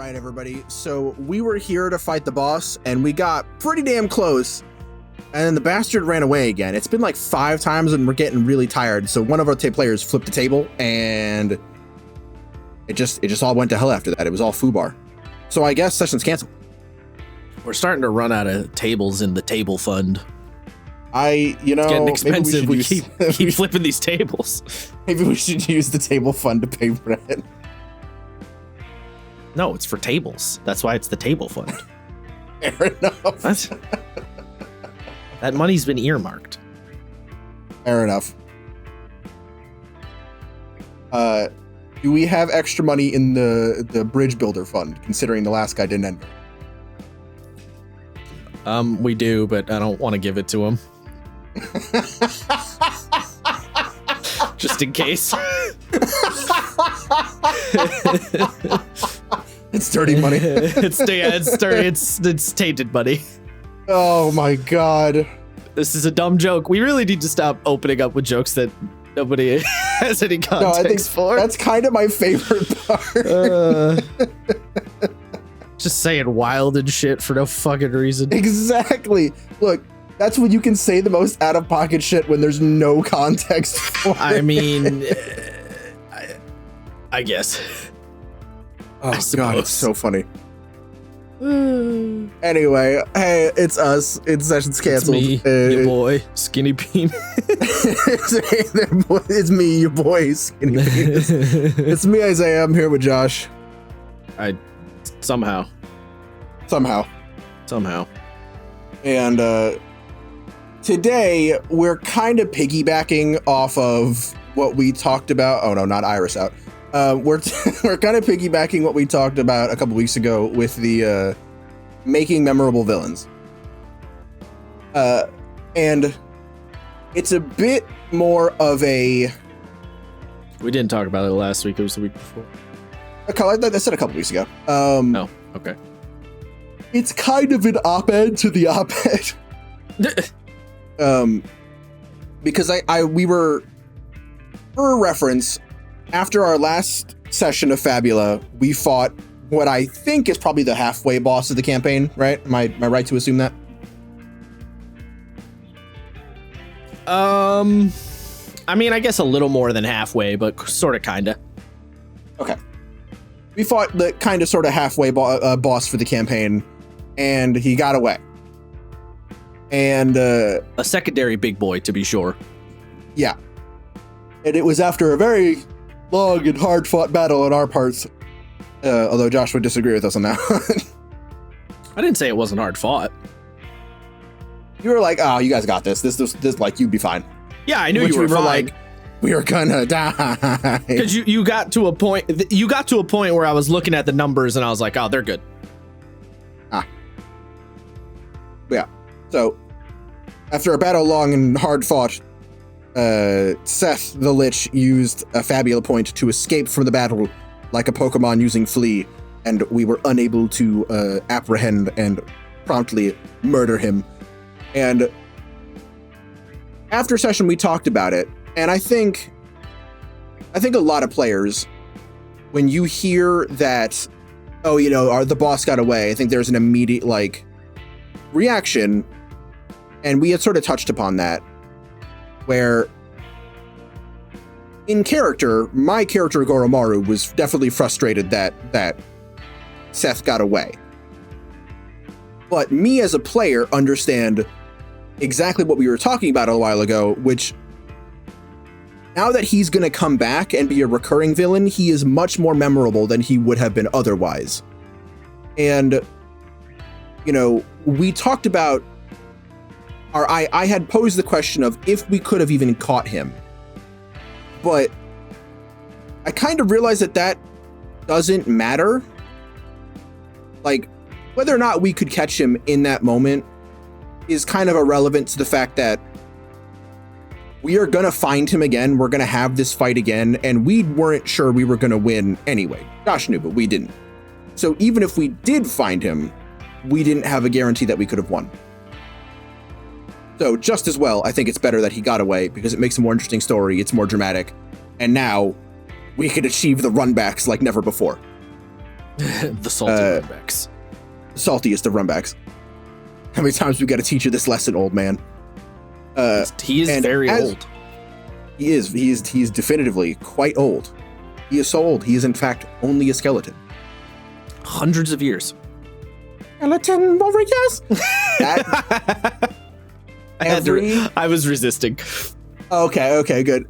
right, everybody. So we were here to fight the boss, and we got pretty damn close. And then the bastard ran away again. It's been like 5 times, and we're getting really tired. So one of our players flipped the table, and it just all went to hell after that. It was all foobar. So I guess session's canceled. We're starting to run out of tables in the table fund. It's getting expensive. We keep flipping these tables. Maybe we should use the table fund to pay rent. No, it's for tables. That's why it's the table fund. Fair enough. That money's been earmarked. Fair enough. Do we have extra money in the bridge builder fund, considering the last guy didn't enter? We do, but I don't want to give it to him. Just in case. It's dirty money. It's dirty. It's tainted money. Oh my god. This is a dumb joke. We really need to stop opening up with jokes that nobody has any context for. That's kind of my favorite part. Just saying wild and shit for no fucking reason. Exactly. Look, that's when you can say the most out-of-pocket shit when there's no context for it. I mean, I guess. Oh god, it's so funny. Anyway, hey, it's us. It's session's canceled. It's me, your boy, Skinny Bean. It's me, your boy, Skinny Bean. It's me, Isaiah. I'm here with Josh. Somehow. And today we're kind of piggybacking off of what we talked about. Oh no, not Iris out. We're kind of piggybacking what we talked about a couple weeks ago with the making memorable villains. And it's a bit more of a... We didn't talk about it last week. It was the week before. I said a couple weeks ago. Oh, okay. It's kind of an op-ed to the op-ed. Because we were, for reference, after our last session of Fabula, we fought what I think is probably the halfway boss of the campaign, right? Am I right to assume that? I mean, I guess a little more than halfway, but sort of, kind of. Okay. We fought the kind of sort of halfway boss for the campaign, and he got away. And a secondary big boy, to be sure. Yeah. And it was after a very long and hard-fought battle on our parts. Although Josh would disagree with us on that. I didn't say it wasn't hard fought. You were like, "Oh, you guys got this. This like you'd be fine." Yeah, I knew you were fine. Like, we were gonna die. Because you got to a point. You got to a point where I was looking at the numbers and I was like, "Oh, they're good." Yeah. So after a battle long and hard fought, Seth the Lich used a Fabula point to escape from the battle like a Pokemon using Flee, and we were unable to apprehend and promptly murder him. And after session, we talked about it, and I think a lot of players, when you hear that, oh, the boss got away, I think there's an immediate reaction, and we had sort of touched upon that, where in character, my character Goromaru was definitely frustrated that Seth got away. But me as a player understand exactly what we were talking about a while ago, which now that he's going to come back and be a recurring villain, he is much more memorable than he would have been otherwise. And, we talked about I had posed the question of if we could have even caught him. But I kind of realized that doesn't matter. Like, whether or not we could catch him in that moment is kind of irrelevant to the fact that we are going to find him again. We're going to have this fight again, and we weren't sure we were going to win anyway. Josh knew, but we didn't. So even if we did find him, we didn't have a guarantee that we could have won. So just as well, I think it's better that he got away because it makes a more interesting story. It's more dramatic. And now we could achieve the runbacks like never before. The salty runbacks. Saltiest of runbacks. How many times we got to teach you this lesson, old man? He is very old. He is. He's definitively quite old. He is so old. He is in fact only a skeleton. Hundreds of years. Skeleton warriors. I was resisting. Okay, good.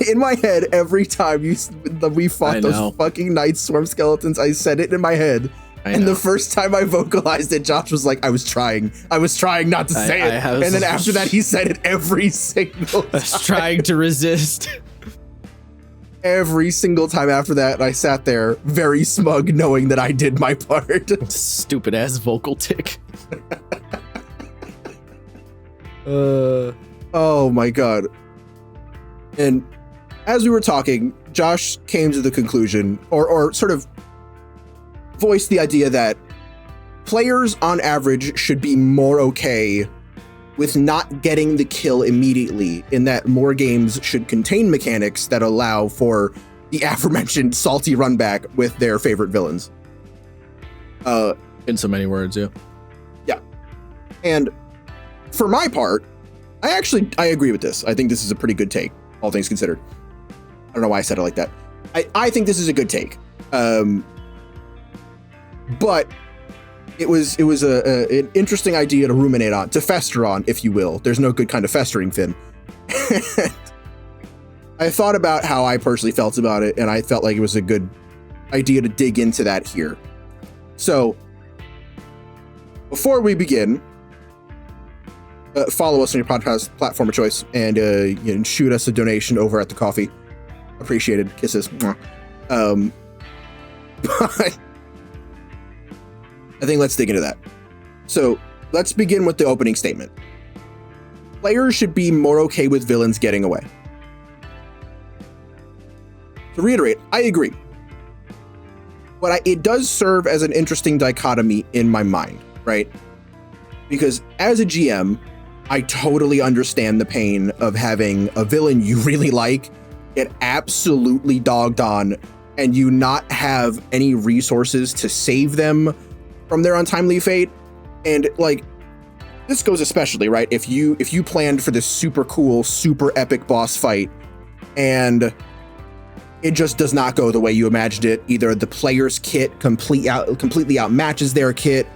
In my head, every time we fought those fucking Night Swarm skeletons, I said it in my head. And the first time I vocalized it, Josh was like, I was trying not to say it. And then after that, he said it every single time. I was trying to resist. Every single time after that, I sat there very smug, knowing that I did my part. Stupid ass vocal tick. Oh my god. And as we were talking, Josh came to the conclusion, or sort of voiced the idea that players on average should be more okay with not getting the kill immediately, in that more games should contain mechanics that allow for the aforementioned salty runback with their favorite villains. In so many words, yeah. Yeah. And for my part, I agree with this. I think this is a pretty good take, all things considered. I don't know why I said it like that. I think this is a good take. But it was an interesting idea to ruminate on, to fester on, if you will. There's no good kind of festering, Finn. I thought about how I personally felt about it, and I felt like it was a good idea to dig into that here. So, before we begin, follow us on your podcast platform of choice, and shoot us a donation over at the coffee. Appreciated. Kisses. But I think let's dig into that. So let's begin with the opening statement. Players should be more okay with villains getting away. To reiterate, I agree. But it does serve as an interesting dichotomy in my mind, right? Because as a GM, I totally understand the pain of having a villain you really like get absolutely dogged on, and you not have any resources to save them from their untimely fate. And like, this goes especially, right? If you planned for this super cool, super epic boss fight and it just does not go the way you imagined it, either the player's kit completely outmatches their kit,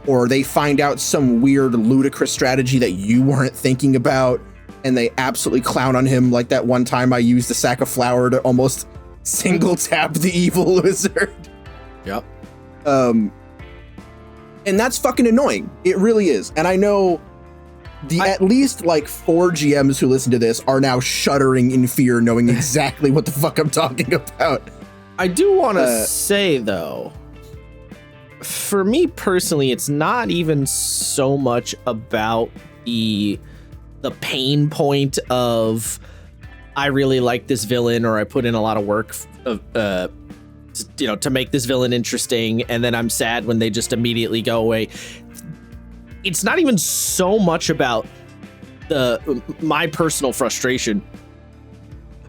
or they find out some weird ludicrous strategy that you weren't thinking about and they absolutely clown on him, like that one time I used a sack of flour to almost single tap the evil wizard. Yep. And that's fucking annoying. It really is. And I know at least like 4 GMs who listen to this are now shuddering in fear, knowing exactly what the fuck I'm talking about. I do want to say, though, for me personally, it's not even so much about the pain point of I really like this villain, or I put in a lot of work to make this villain interesting, and then I'm sad when they just immediately go away. It's not even so much about my personal frustration.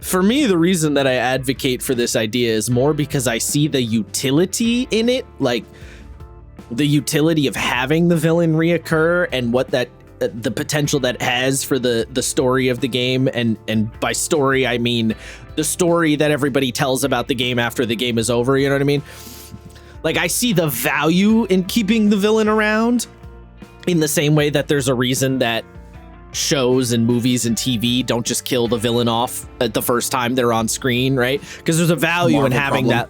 For me, the reason that I advocate for this idea is more because I see the utility in it, like the utility of having the villain reoccur and what that the potential that has for the story of the game, and by story I mean the story that everybody tells about the game after the game is over, you know what I mean? Like, I see the value in keeping the villain around in the same way that there's a reason that shows and movies and TV don't just kill the villain off at the first time they're on screen, right? Because there's a value in having that.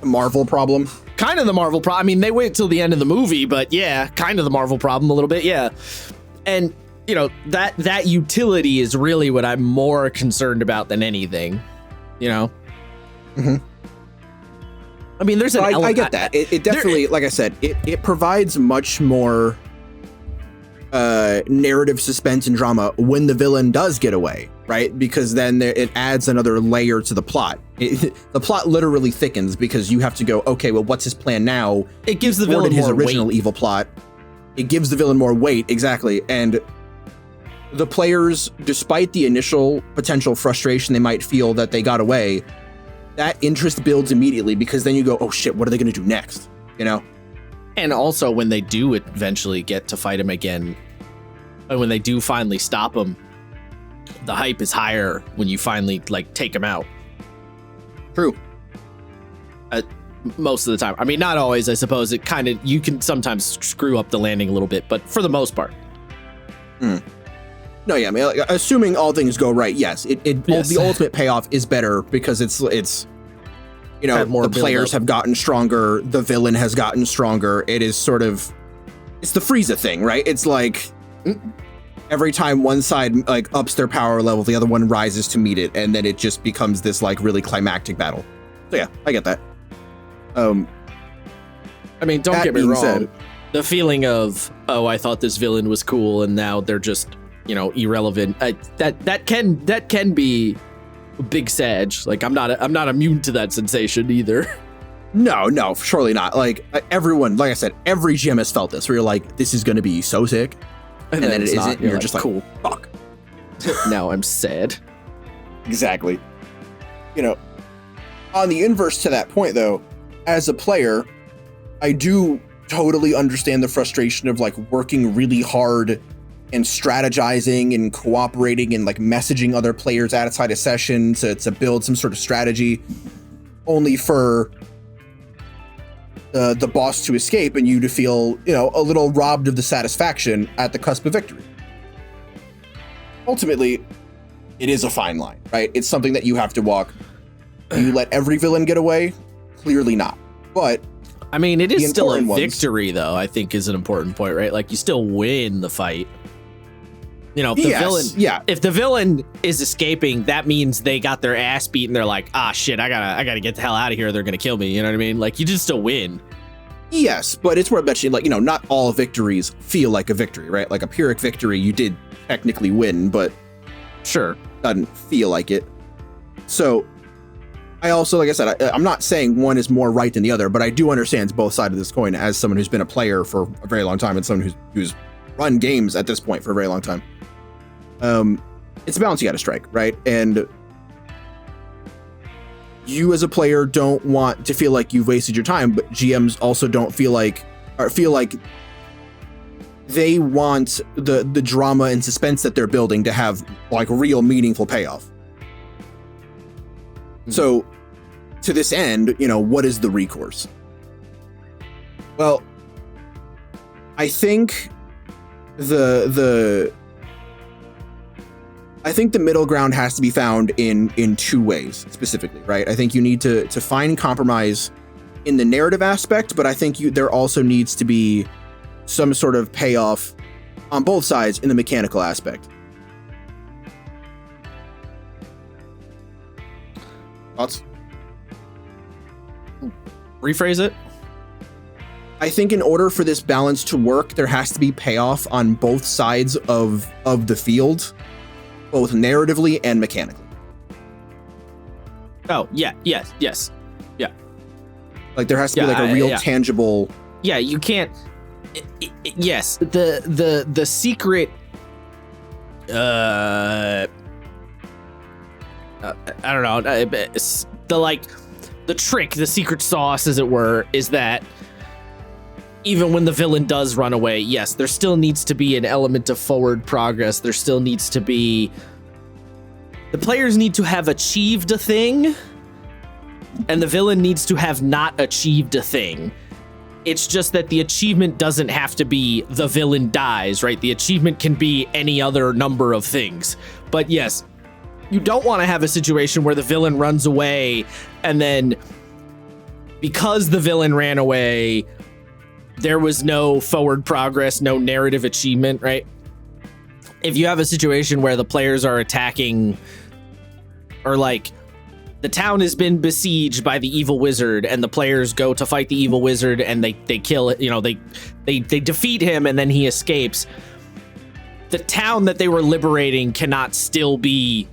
Marvel problem. Kind of the Marvel problem. I mean, they wait till the end of the movie, but yeah, kind of the Marvel problem a little bit, yeah. And that utility is really what I'm more concerned about than anything, Mm-hmm. I mean, there's I get that. It definitely, like I said, it provides much more narrative suspense and drama when the villain does get away, right? Because then it adds another layer to the plot. The plot literally thickens because you have to go, okay, well, what's his plan now? It gives the villain his more original weight. Evil plot. It gives the villain more weight, exactly. And the players, despite the initial potential frustration they might feel that they got away, that interest builds immediately, because then you go, oh shit, what are they going to do next? You know? And also when they do eventually get to fight him again, and when they do finally stop him, the hype is higher when you finally like take him out. True. Most of the time. I mean, not always, I suppose. It kind of, you can sometimes screw up the landing a little bit, but for the most part. No, yeah, I mean, like, assuming all things go right, yes, Yes. the ultimate payoff is better because it's you know, Have more the players build-up. have gotten stronger, the villain has gotten stronger. It is sort of, it's the Frieza thing, right? It's like every time one side like ups their power level, the other one rises to meet it, and then it just becomes this like really climactic battle. So yeah, I get that. I mean, don't That get me being wrong. said- The feeling of, oh, I thought this villain was cool, and now they're just, you know, irrelevant. That can be a big sag. Like I'm not immune to that sensation either. No, surely not. Like everyone, like I said, every GM has felt this, where you're like, this is going to be so sick, and then it it's isn't. not. And you're just like, cool. fuck. Now I'm sad. Exactly. You know, on the inverse to that point, though, as a player, I do totally understand the frustration of like working really hard and strategizing and cooperating and like messaging other players outside a session to build some sort of strategy, only for the boss to escape and you to feel, you know, a little robbed of the satisfaction at the cusp of victory. Ultimately, it is a fine line, right? It's something that you have to walk. Do you let every villain get away? Clearly not. But I mean, it is The still a important ones. victory, though, I think is an important point, right? Like, you still win the fight. You know, if the yes, villain, yeah, if the villain is escaping, that means they got their ass beat and they're like, ah, shit, I gotta get the hell out of here. They're gonna kill me. You know what I mean? Like, you just still win. yes, but it's worth mentioning, like, you know, not all victories feel like a victory, right? Like a Pyrrhic victory, you did technically win, but Sure. doesn't feel like it. So I also, like I said, I'm not saying one is more right than the other, but I do understand both sides of this coin as someone who's been a player for a very long time and someone who's run games at this point for a very long time. It's a balance you got to strike, right? And you as a player don't want to feel like you've wasted your time, but GMs also don't feel like they want the drama and suspense that they're building to have like real meaningful payoff. So to this end, you know, what is the recourse? Well, I think the middle ground has to be found in two ways specifically, right? I think you need to find compromise in the narrative aspect, but I think there also needs to be some sort of payoff on both sides in the mechanical aspect. Thoughts? Rephrase it. I think in order for this balance to work, there has to be payoff on both sides of the field, both narratively and mechanically. Oh, yeah, yes. Like there has to be Yeah, like a real yeah. tangible. Yeah, you can't. Yes, the secret. I don't know. It's the trick, the secret sauce, as it were, is that even when the villain does run away, yes, there still needs to be an element of forward progress. There still needs to be. The players need to have achieved a thing, and the villain needs to have not achieved a thing. It's just that the achievement doesn't have to be the villain dies, right? The achievement can be any other number of things. But yes, you don't want to have a situation where the villain runs away and then because the villain ran away, there was no forward progress, no narrative achievement, right? If you have a situation where the players are attacking or like the town has been besieged by the evil wizard and the players go to fight the evil wizard and they kill it, you know, they defeat him and then he escapes. The town that they were liberating cannot still be,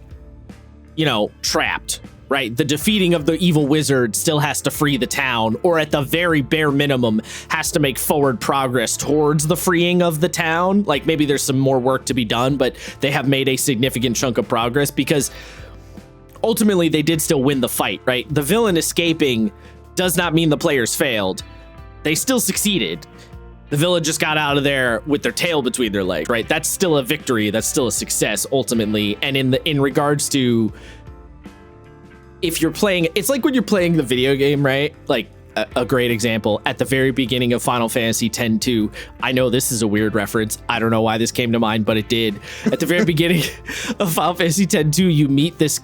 you know, trapped, right? The defeating of the evil wizard still has to free the town, or at the very bare minimum has to make forward progress towards the freeing of the town. Like maybe there's some more work to be done, but they have made a significant chunk of progress because ultimately they did still win the fight, right? The villain escaping does not mean the players failed. They still succeeded. The villain just got out of there with their tail between their legs, right? That's still a victory. That's still a success ultimately. And in regards to, if you're playing, it's like when you're playing the video game, right? Like a great example at the very beginning of Final Fantasy X-2. I know this is a weird reference. I don't know why this came to mind, but it did. At the very beginning of Final Fantasy X-2, you meet this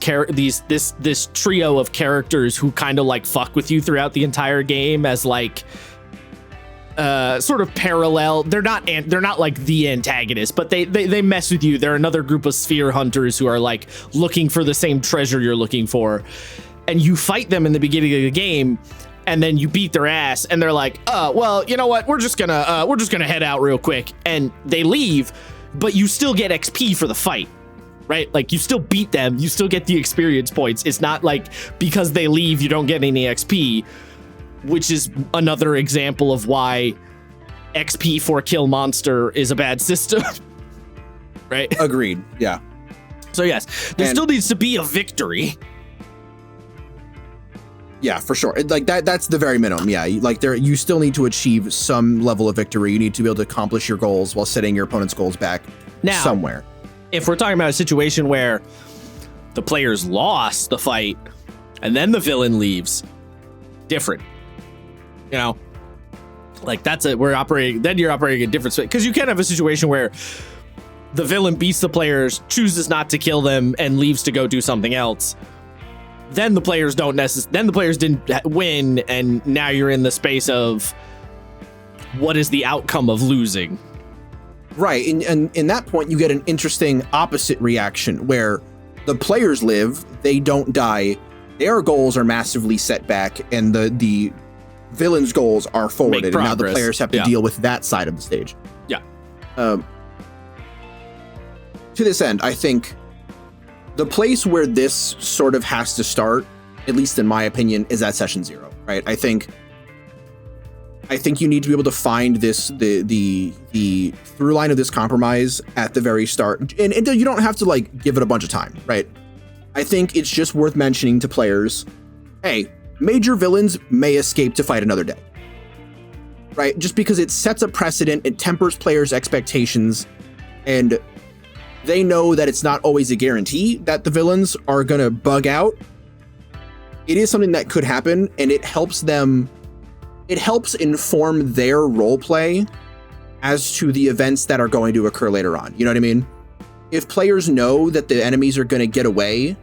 trio of characters who kind of like fuck with you throughout the entire game as like sort of parallel. They're not like the antagonist, but they mess with you. They're another group of sphere hunters who are like looking for the same treasure you're looking for, and you fight them in the beginning of the game. And then you beat their ass, and they're like, well, you know what? We're just gonna head out real quick, and they leave, but you still get XP for the fight, right? Like you still beat them, you still get the experience points. It's not like because they leave you don't get any XP, which is another example of why XP for kill monster is a bad system, right? Agreed. Yeah. So yes, there still needs to be a victory. Yeah, for sure. Like that's the very minimum. Yeah, like you still need to achieve some level of victory. You need to be able to accomplish your goals while setting your opponent's goals back now, somewhere. If we're talking about a situation where the players lost the fight and then the villain leaves, different. You know, like you're operating a different space, because you can have a situation where the villain beats the players, chooses not to kill them, and leaves to go do something else. Then the players didn't win, and now you're in the space of what is the outcome of losing. Right, and in that point, you get an interesting opposite reaction where the players live, they don't die, their goals are massively set back, and the villain's goals are forwarded, and now the players have to deal with that side of the stage. Yeah. To this end, I think the place where this sort of has to start, at least in my opinion, is at session 0, right? I think you need to be able to find the through line of this compromise at the very start, and you don't have to like give it a bunch of time, right? I think it's just worth mentioning to players, hey, major villains may escape to fight another day, right? Just because it sets a precedent, it tempers players' expectations, and they know that it's not always a guarantee that the villains are going to bug out. It is something that could happen, and it helps inform their role play as to the events that are going to occur later on. You know what I mean? If players know that the enemies are going to get away,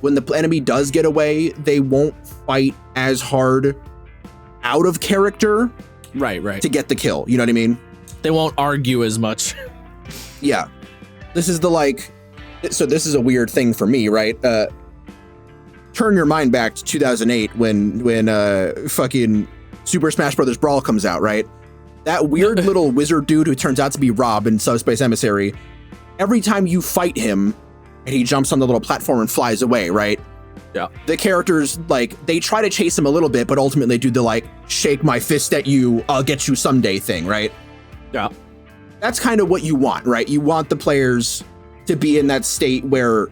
when the enemy does get away, they won't fight as hard out of character. Right. To get the kill. You know what I mean? They won't argue as much. Yeah. This is this is a weird thing for me, right? Turn your mind back to 2008 when fucking Super Smash Bros. Brawl comes out, right? That weird little wizard dude who turns out to be Rob in Subspace Emissary, every time you fight him and he jumps on the little platform and flies away, right? Yeah. The characters, like, they try to chase him a little bit, but ultimately do the, like, shake my fist at you, I'll get you someday thing, right? Yeah. That's kind of what you want, right? You want the players to be in that state where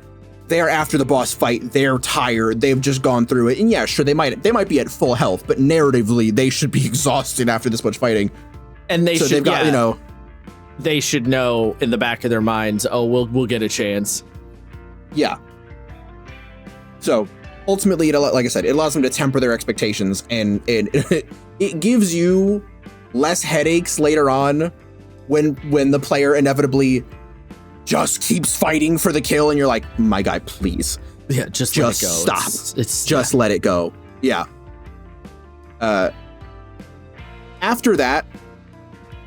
they're after the boss fight, they're tired, they've just gone through it. And yeah, sure, they might be at full health, but narratively, they should be exhausted after this much fighting. And they've got, they should know in the back of their minds, oh, we'll get a chance. Yeah. So ultimately, like I said, it allows them to temper their expectations, and it gives you less headaches later on when the player inevitably just keeps fighting for the kill, and you're like, my guy, please. Yeah, just let it go. Stop. It's just let it go. Yeah. After that,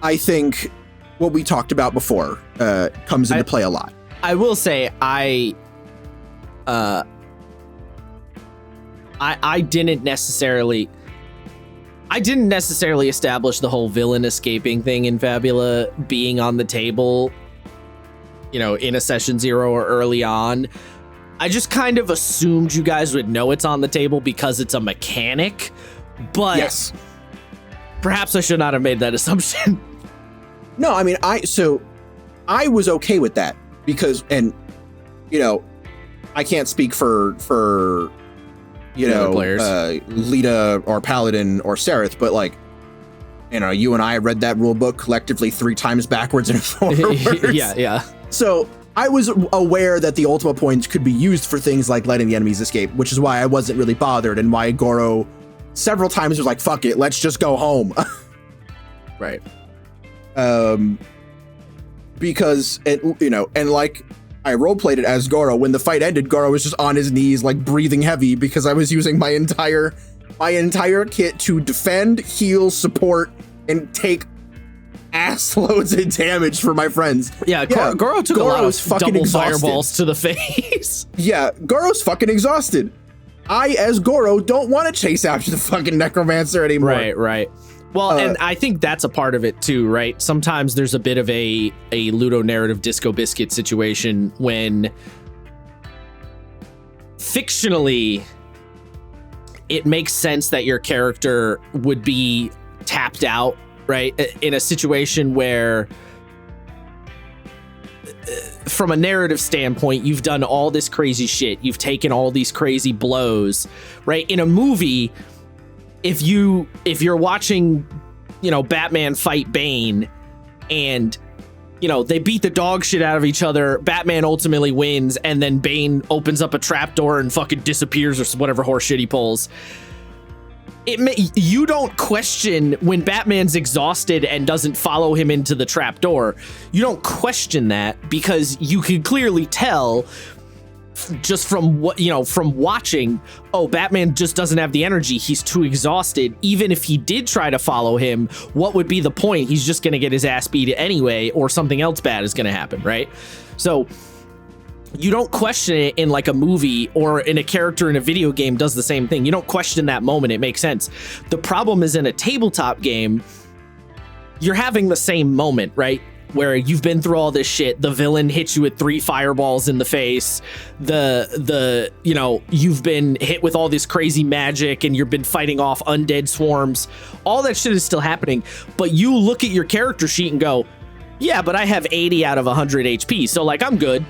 I think what we talked about before comes into play a lot. I will say I didn't necessarily establish the whole villain escaping thing in Fabula being on the table, in a session 0 or early on. I just kind of assumed you guys would know it's on the table because it's a mechanic, but yes, perhaps I should not have made that assumption. No, I mean, I was okay with that because, I can't speak for you The other know players. Lita or Paladin or Sereth, but like, you know, you and I read that rule book collectively 3 times backwards and forwards. yeah. So I was aware that the Ultima points could be used for things like letting the enemies escape, which is why I wasn't really bothered, and why Goro several times was like, fuck it, let's just go home. Right. Because it, you know, and like I roleplayed it as Goro. When the fight ended, Goro was just on his knees, like breathing heavy, because I was using my entire kit to defend, heal, support, and take ass loads of damage for my friends. Yeah, Goro took a lot Goro's of fucking double exhausted. fireballs to the face. Yeah, Goro's fucking exhausted. I, as Goro, don't want to chase after the fucking necromancer anymore. Right. Well, and I think that's a part of it too, right? Sometimes there's a bit of a ludonarrative Disco Biscuit situation when fictionally it makes sense that your character would be tapped out, right? In a situation where from a narrative standpoint, you've done all this crazy shit. You've taken all these crazy blows, right? In a movie, if you're watching, you know, Batman fight Bane and, you know, they beat the dog shit out of each other, Batman ultimately wins, and then Bane opens up a trapdoor and fucking disappears or whatever horse shit he pulls. You don't question when Batman's exhausted and doesn't follow him into the trapdoor. You don't question that because you can clearly tell just from what, you know, from watching, oh, Batman just doesn't have the energy. He's too exhausted. Even if he did try to follow him, what would be the point? He's just going to get his ass beat anyway, or something else bad is going to happen, right? So you don't question it in like a movie, or in a character in a video game does the same thing. You don't question that moment. It makes sense. The problem is in a tabletop game, you're having the same moment, right? Where you've been through all this shit, the villain hits you with 3 fireballs in the face, the you know, you've been hit with all this crazy magic and you've been fighting off undead swarms. All that shit is still happening, but you look at your character sheet and go, yeah, but I have 80 out of 100 HP, so like I'm good,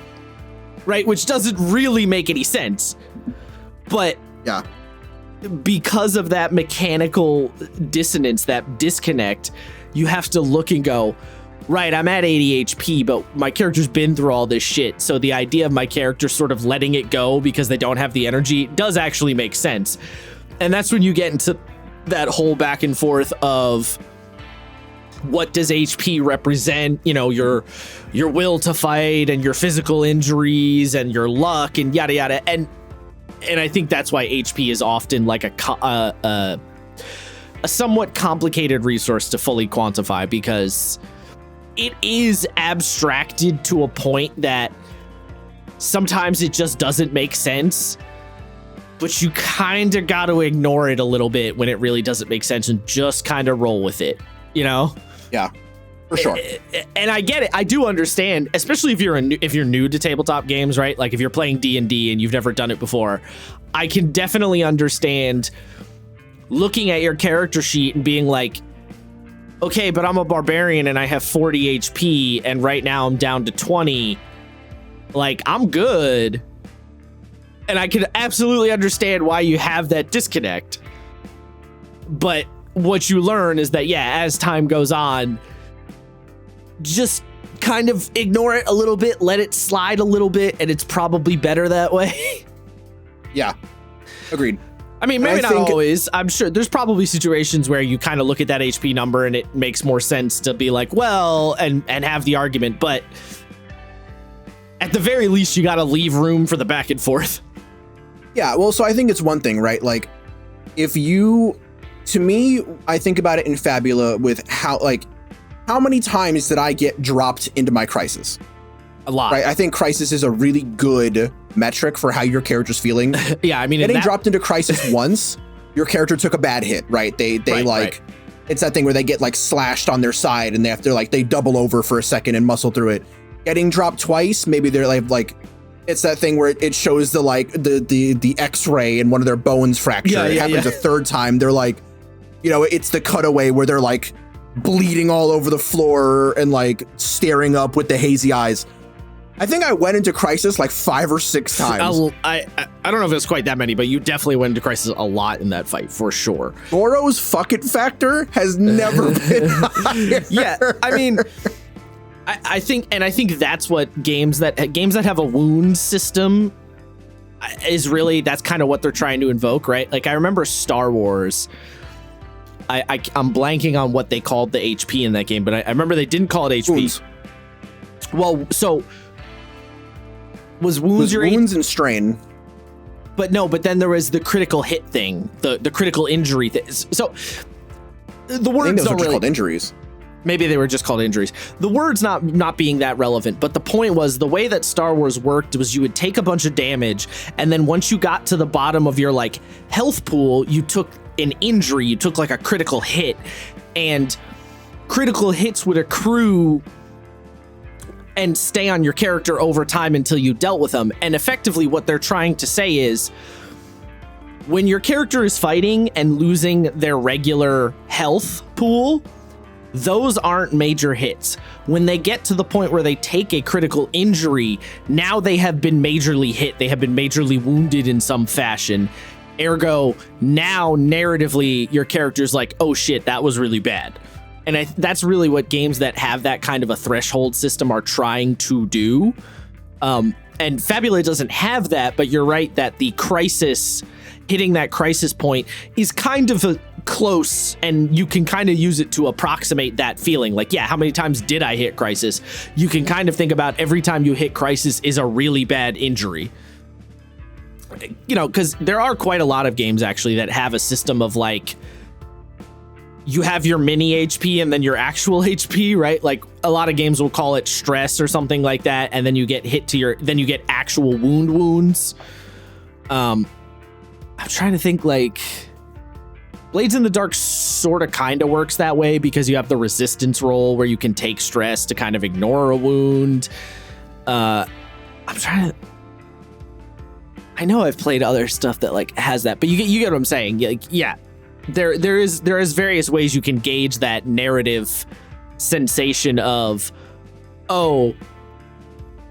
right? Which doesn't really make any sense. But Yeah. because of that mechanical dissonance, that disconnect, you have to look and go, right, I'm at 80 HP, but my character's been through all this shit. So the idea of my character sort of letting it go because they don't have the energy does actually make sense. And that's when you get into that whole back and forth of what does HP represent, you know, your will to fight and your physical injuries and your luck and yada yada. And I think that's why HP is often like a somewhat complicated resource to fully quantify, because it is abstracted to a point that sometimes it just doesn't make sense, but you kind of got to ignore it a little bit when it really doesn't make sense and just kind of roll with it, you know? Yeah, for sure. And I get it. I do understand, especially if you're new to tabletop games, right? Like if you're playing D&D and you've never done it before, I can definitely understand looking at your character sheet and being like, okay, but I'm a barbarian and I have 40 HP and right now I'm down to 20. Like, I'm good. And I can absolutely understand why you have that disconnect. But what you learn is that, yeah, as time goes on, just kind of ignore it a little bit, let it slide a little bit, and it's probably better that way. Yeah, agreed. I mean, maybe not always. I'm sure there's probably situations where you kind of look at that HP number and it makes more sense to be like, well, and have the argument. But at the very least, you got to leave room for the back and forth. Yeah, well, so I think it's one thing, right? Like, if you, to me, I think about it in Fabula with how many times did I get dropped into my crisis? A lot. Right? I think crisis is a really good metric for how your character's feeling. Yeah, I mean, getting dropped into crisis once, your character took a bad hit, right? They right. It's that thing where they get like slashed on their side and they have to like, they double over for a second and muscle through it. Getting dropped twice, maybe they're like it's that thing where it shows the like the X-ray and one of their bones fractured. Yeah, it happens a third time. They're like, you know, it's the cutaway where they're like bleeding all over the floor and like staring up with the hazy eyes. I think I went into Crisis like 5 or 6 times. I don't know if it's quite that many, but you definitely went into Crisis a lot in that fight for sure. Goro's fuck it factor has never been higher. Yeah, I mean, I think that's what games that have a wound system is really, that's kind of what they're trying to invoke, right? Like I remember Star Wars. I'm blanking on what they called the HP in that game, but I remember they didn't call it HP. Wounds. Well, so was wounds your wounds and strain? But then there was the critical hit thing, the critical injury thing. So the words don't really called injuries. Maybe they were just called injuries. The words not being that relevant, but the point was the way that Star Wars worked was you would take a bunch of damage, and then once you got to the bottom of your like health pool, you took an injury, you took like a critical hit, and critical hits would accrue and stay on your character over time until you dealt with them. And effectively what they're trying to say is when your character is fighting and losing their regular health pool, those aren't major hits. When they get to the point where they take a critical injury, now they have been majorly hit. They have been majorly wounded in some fashion. Ergo, now narratively, your character's like, oh shit, that was really bad. And that's really what games that have that kind of a threshold system are trying to do. And Fabula doesn't have that, but you're right that the crisis, hitting that crisis point is kind of a close, and you can kind of use it to approximate that feeling. Like, yeah, how many times did I hit crisis? You can kind of think about every time you hit crisis is a really bad injury. You know, because there are quite a lot of games actually that have a system of like, you have your mini HP and then your actual HP, right? Like a lot of games will call it stress or something like that, and then you get hit to then you get actual wounds. I'm trying to think, like Blades in the Dark sort of kind of works that way because you have the resistance roll where you can take stress to kind of ignore a wound. I'm trying to. I know I've played other stuff that like has that, but you get what I'm saying. Like, yeah, there is various ways you can gauge that narrative sensation of, oh,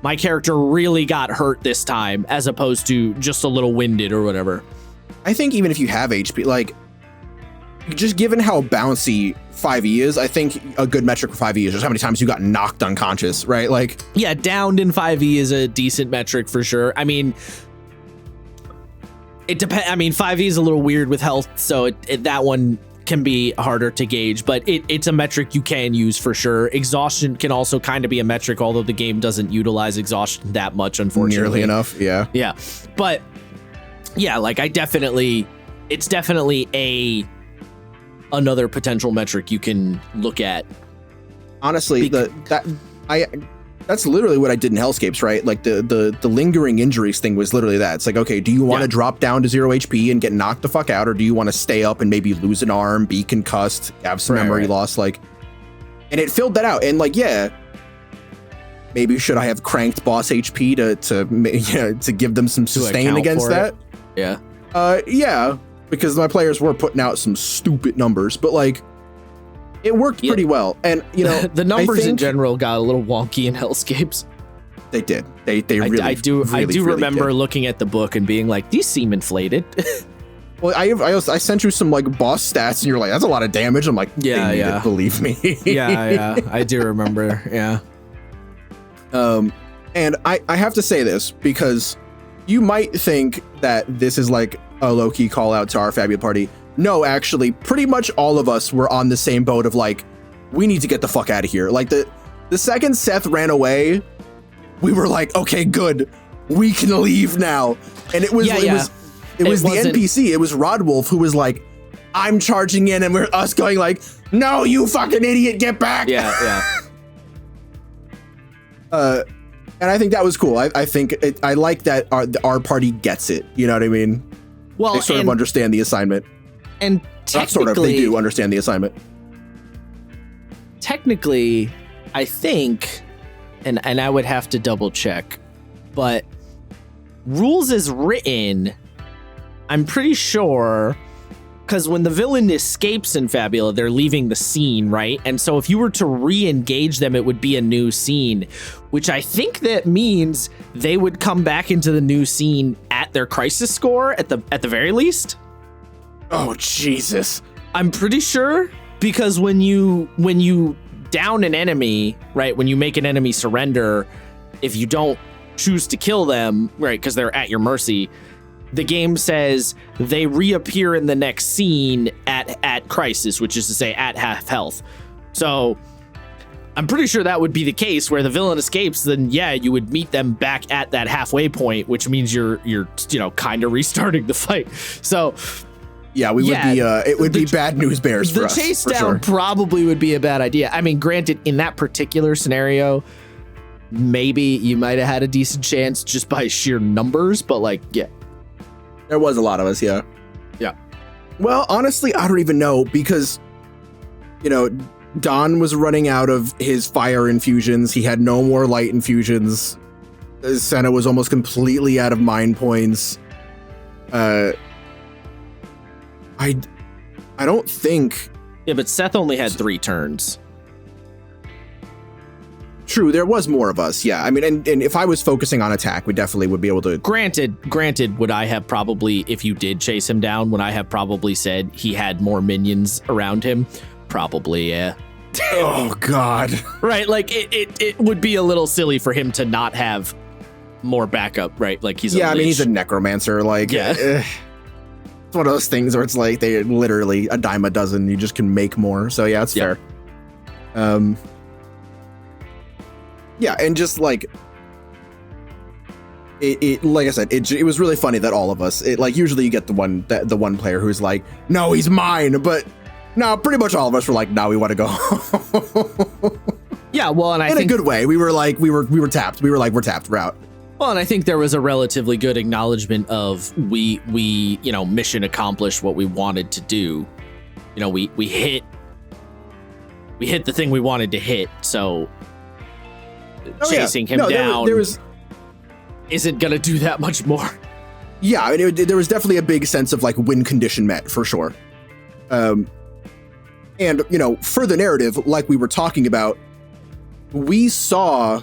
my character really got hurt this time, as opposed to just a little winded or whatever. I think even if you have HP, like, just given how bouncy 5e is, I think a good metric for 5e is just how many times you got knocked unconscious, right? Like, yeah, downed in 5e is a decent metric for sure. I mean, it depends. I mean, 5e is a little weird with health, so that one can be harder to gauge, but it's a metric you can use for sure. Exhaustion can also kind of be a metric, although the game doesn't utilize exhaustion that much, unfortunately. Nearly enough, yeah. Yeah, but yeah, like it's definitely another potential metric you can look at. Honestly, that's literally what I did in Hellscapes, right? Like the lingering injuries thing was literally that. It's like, okay, do you want to drop down to 0 HP and get knocked the fuck out, or do you want to stay up and maybe lose an arm, be concussed, have some memory loss, like? And it filled that out. And like, yeah, maybe should I have cranked boss HP to give them some sustain against that? Yeah. Yeah, because my players were putting out some stupid numbers, but like, it worked pretty well. And you know, the numbers in general got a little wonky in Hellscapes. They did. They really. I do remember looking at the book and being like, these seem inflated. Well, I sent you some like boss stats, and you're like, that's a lot of damage. I'm like, yeah, believe me. yeah, I do remember. Yeah. And I have to say this because you might think that this is like a low-key call out to our Fabula party. No, actually, pretty much all of us were on the same boat of like, we need to get the fuck out of here. Like the second Seth ran away, we were like, okay, good, we can leave now. And it was the NPC. It was Rodwolf who was like, I'm charging in, and we're us going like, no, you fucking idiot, get back. Yeah. And I think that was cool. I think I like that our party gets it. You know what I mean? Well, they sort of understand the assignment. And they do understand the assignment. Technically, I think, and I would have to double check, but rules as written, I'm pretty sure because when the villain escapes in Fabula, they're leaving the scene, right? And so if you were to re-engage them, it would be a new scene, which I think that means they would come back into the new scene at their crisis score at the very least. Oh, Jesus. I'm pretty sure, because when you down an enemy, right, when you make an enemy surrender, if you don't choose to kill them, right, because they're at your mercy, the game says they reappear in the next scene at crisis, which is to say at half health. So I'm pretty sure that would be the case where the villain escapes. Then yeah, you would meet them back at that halfway point, which means you're kind of restarting the fight. So yeah, we would be it would be bad news bears for us. The chase down probably would be a bad idea. I mean, granted, in that particular scenario, maybe you might have had a decent chance just by sheer numbers, but like, yeah. There was a lot of us, yeah. Yeah. Well, honestly, I don't even know, because, Don was running out of his fire infusions. He had no more light infusions. Senna was almost completely out of mind points. I don't think... Yeah, but Seth only had 3 turns. True, there was more of us, yeah. I mean, and if I was focusing on attack, we definitely would be able to... Granted, would I have probably, if you did chase him down, would I have probably said he had more minions around him? Probably, yeah. Oh, God. Right, like, it would be a little silly for him to not have more backup, right? Like, he's a I mean, he's a necromancer, like... Yeah. It's one of those things where it's like, they literally a dime a dozen, you just can make more, so yeah, it's fair. Yeah, and just like it like I said, it was really funny that all of us, usually you get the one player who's like, no, he's mine, but no, pretty much all of us were like, no, we want to go home. Yeah, well, and I think in a good way, we were like, we were tapped. We were like, we're tapped, we're out. Well, and I think there was a relatively good acknowledgement of we mission accomplished what we wanted to do. We hit the thing we wanted to hit, so chasing him down isn't gonna do that much more. Yeah, I mean, there was definitely a big sense of like win condition met for sure. And for the narrative, like we were talking about, we saw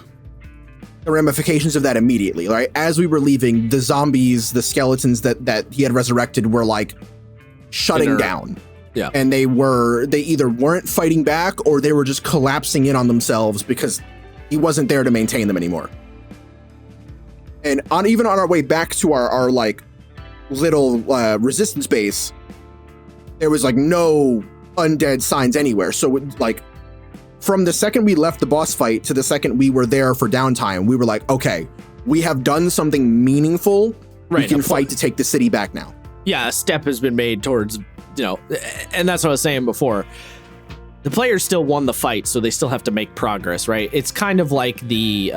the ramifications of that immediately. Right, as we were leaving, the zombies, the skeletons that he had resurrected were like shutting down. Yeah, and they either weren't fighting back or they were just collapsing in on themselves because he wasn't there to maintain them anymore. And even on our way back to our like little resistance base, there was like no undead signs anywhere. So like from the second we left the boss fight to the second we were there for downtime, we were like, okay, we have done something meaningful. Right, we can fight to take the city back now. Yeah, a step has been made towards, and that's what I was saying before. The players still won the fight, so they still have to make progress, right? It's kind of like the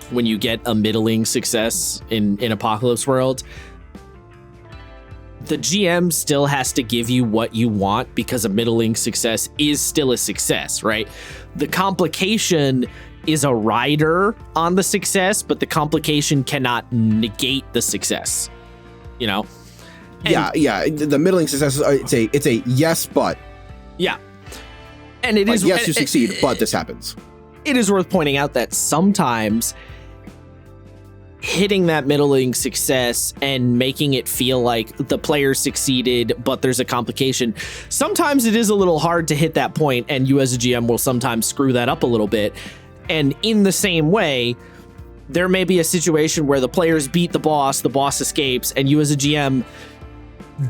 when you get a middling success in Apocalypse World, the GM still has to give you what you want because a middling success is still a success, right? The complication is a rider on the success, but the complication cannot negate the success, And yeah. The middling success, it's a yes, but. Yeah. And it is yes, you succeed, but this happens. It is worth pointing out that sometimes hitting that middling success and making it feel like the player succeeded, but there's a complication. Sometimes it is a little hard to hit that point, and you as a GM will sometimes screw that up a little bit. And in the same way, there may be a situation where the players beat the boss escapes, and you as a GM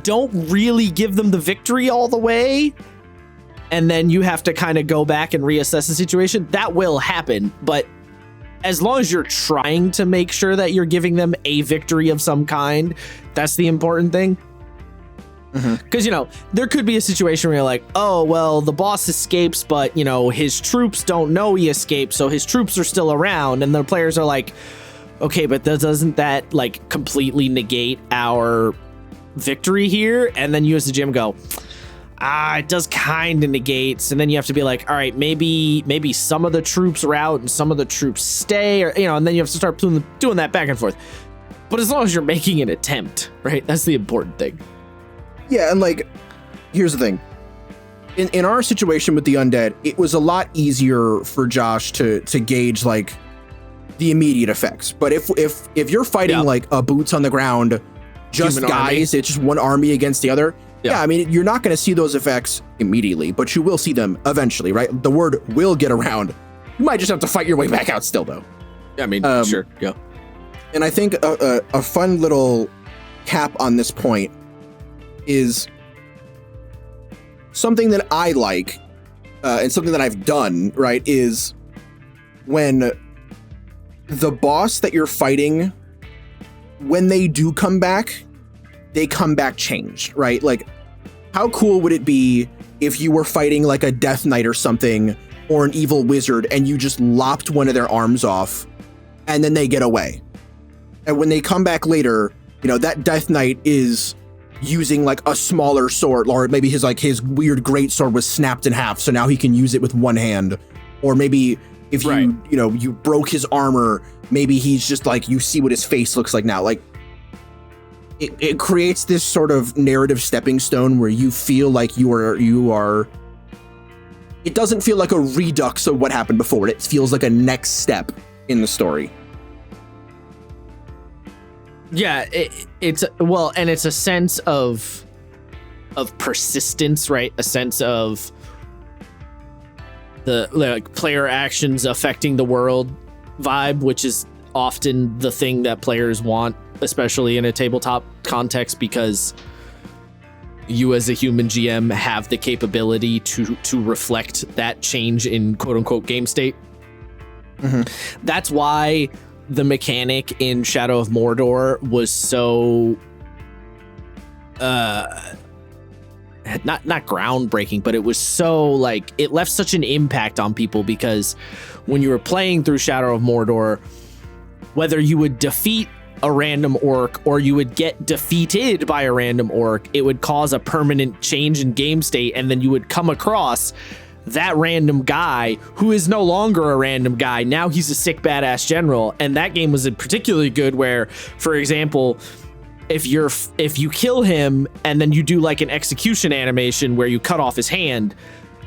don't really give them the victory all the way. And then you have to kind of go back and reassess the situation. That will happen, but as long as you're trying to make sure that you're giving them a victory of some kind, that's the important thing. Because, there could be a situation where you're like, oh, well, the boss escapes, but, his troops don't know he escaped, so his troops are still around. And the players are like, okay, but doesn't that, like, completely negate our victory here? And then you as the GM go, it does kind of negates, and then you have to be like, all right, maybe some of the troops are out and some of the troops stay, or and then you have to start doing that back and forth. But as long as you're making an attempt, right? That's the important thing. Yeah, and like, here's the thing. In our situation with the undead, it was a lot easier for Josh to gauge like the immediate effects. But if you're fighting like a boots on the ground, just Human guys, army. it's just one army against the other. Yeah, I mean, you're not going to see those effects immediately, but you will see them eventually, right? The word will get around. You might just have to fight your way back out still, though. I mean, sure, go. And I think a fun little cap on this point is something that I like, and something that I've done, right, is when the boss that you're fighting, when they do come back, they come back changed, right? Like, how cool would it be if you were fighting like a Death Knight or something, or an evil wizard, and you just lopped one of their arms off, and then they get away? And when they come back later, you know, that Death Knight is using like a smaller sword, or maybe his weird great sword was snapped in half, so now he can use it with one hand. Or maybe if you broke his armor, maybe he's just like, you see what his face looks like now. Like, it creates this sort of narrative stepping stone where you feel like you are. It doesn't feel like a redux of what happened before. It feels like a next step in the story. Yeah, it's a sense of persistence, right? A sense of the like player actions affecting the world vibe, which is often the thing that players want, especially in a tabletop context, because you as a human GM have the capability to reflect that change in quote unquote game state. Mm-hmm. That's why the mechanic in Shadow of Mordor was so not groundbreaking, but it was so like, it left such an impact on people, because when you were playing through Shadow of Mordor, whether you would defeat a random orc or you would get defeated by a random orc, it would cause a permanent change in game state, and then you would come across that random guy who is no longer a random guy. Now he's a sick badass general. And that game was particularly good where, for example, if you kill him and then you do like an execution animation where you cut off his hand,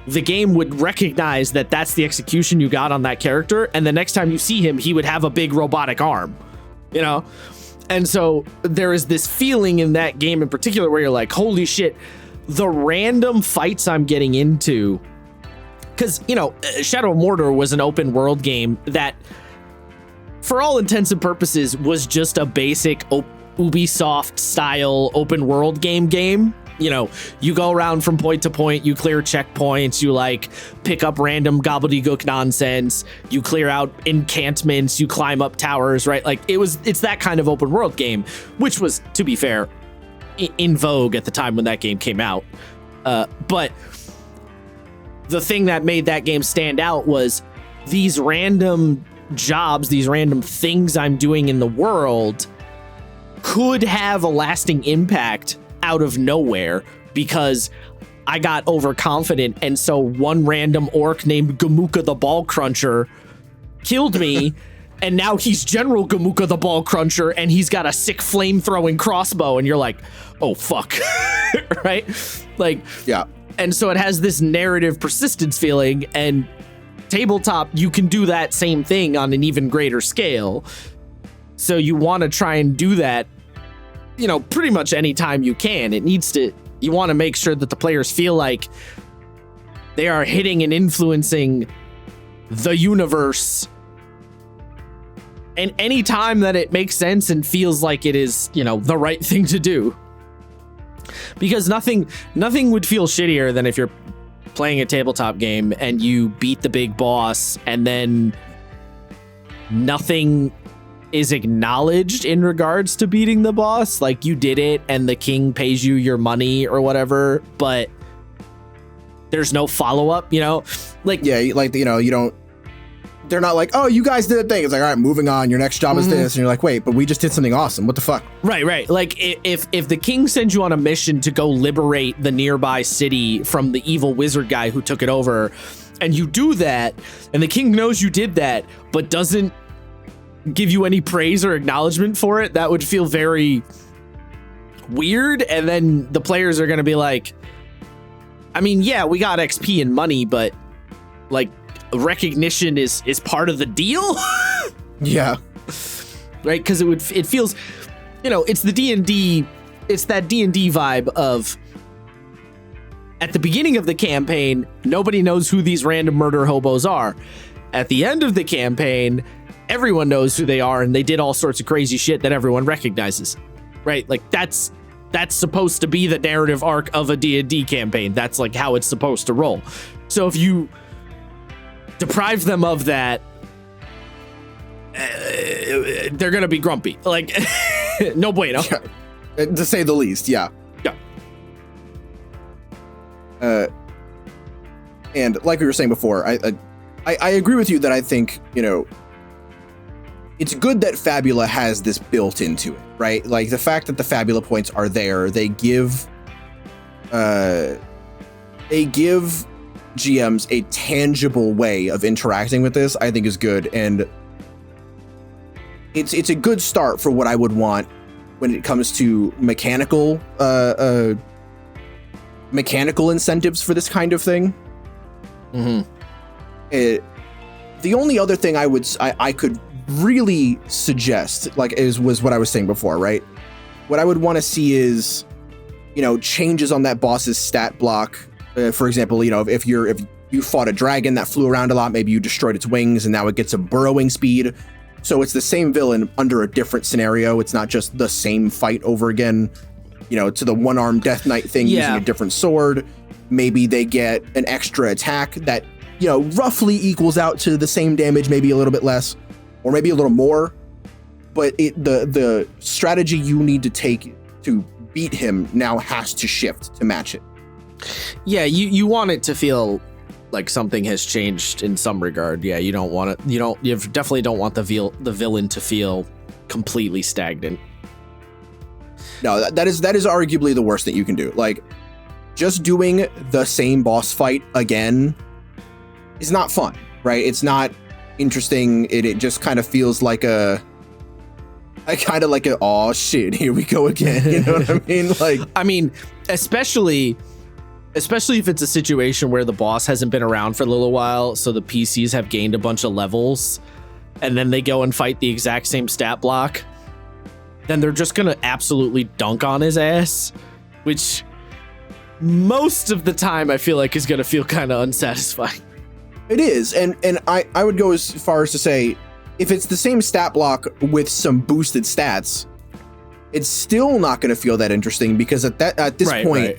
the game would recognize that that's the execution you got on that character, and the next time you see him, he would have a big robotic arm, you know? And so there is this feeling in that game in particular where you're like, holy shit, the random fights I'm getting into. Because, you know, Shadow of Mordor was an open world game that, for all intents and purposes, was just a basic Ubisoft style open world game. You know, you go around from point to point, you clear checkpoints, you like pick up random gobbledygook nonsense, you clear out encampments, you climb up towers, right? Like it's that kind of open world game, which was, to be fair, in vogue at the time when that game came out. But the thing that made that game stand out was these random jobs, these random things I'm doing in the world could have a lasting impact out of nowhere, because I got overconfident, and so one random orc named Gamuka the Ball Cruncher killed me, and now he's General Gamuka the Ball Cruncher, and he's got a sick flame-throwing crossbow, and you're like, oh fuck, right? Like, yeah. And so it has this narrative persistence feeling, and tabletop, you can do that same thing on an even greater scale. So you want to try and do that, you know, pretty much anytime you can. You want to make sure that the players feel like they are hitting and influencing the universe. And any time that it makes sense and feels like it is, you know, the right thing to do. Because nothing would feel shittier than if you're playing a tabletop game and you beat the big boss and then nothing is acknowledged in regards to beating the boss. Like, you did it and the king pays you your money or whatever, but there's no follow-up, you know? Like, yeah, like, you know, you don't, they're not like, oh, you guys did a thing. It's like, all right, moving on. Your next job is this. And you're like, wait, but we just did something awesome. What the fuck? Right. Like, if the king sends you on a mission to go liberate the nearby city from the evil wizard guy who took it over, and you do that, and the king knows you did that, but doesn't give you any praise or acknowledgement for it, that would feel very weird, and then the players are going to be like, I mean, yeah, we got XP and money, but like recognition is part of the deal. Yeah. Right? Because it feels, it's the D&D, it's that D&D vibe of, at the beginning of the campaign, nobody knows who these random murder hobos are. At the end of the campaign, everyone knows who they are, and they did all sorts of crazy shit that everyone recognizes. Right? Like that's supposed to be the narrative arc of a D&D campaign. That's like how it's supposed to roll. So if you deprive them of that, they're gonna be grumpy. Like, no bueno. Yeah. To say the least, yeah. Yeah. And like we were saying before, I agree with you that I think, it's good that Fabula has this built into it, right? Like the fact that the Fabula points are there, they give GMs a tangible way of interacting with this, I think is good. And it's a good start for what I would want when it comes to mechanical incentives for this kind of thing. Mm-hmm. The only other thing I could really suggest, was what I was saying before, right? What I would want to see is, changes on that boss's stat block. For example, if you fought a dragon that flew around a lot, maybe you destroyed its wings and now it gets a burrowing speed. So it's the same villain under a different scenario. It's not just the same fight over again, to the one-armed Death Knight thing using a different sword. Maybe they get an extra attack that, roughly equals out to the same damage, maybe a little bit less, or maybe a little more. But the strategy you need to take to beat him now has to shift to match it. Yeah, you want it to feel like something has changed in some regard. Yeah, you don't want it. You definitely don't want the villain to feel completely stagnant. No, that is arguably the worst that you can do. Like, just doing the same boss fight again is not fun, right? It's not interesting. It just kind of feels like oh shit, here we go again. You know what I mean? Like, I mean, especially if it's a situation where the boss hasn't been around for a little while, so the PCs have gained a bunch of levels, and then they go and fight the exact same stat block, then they're just gonna absolutely dunk on his ass, which most of the time I feel like is gonna feel kind of unsatisfying. It is, and I would go as far as to say, if it's the same stat block with some boosted stats, it's still not going to feel that interesting, because at this point,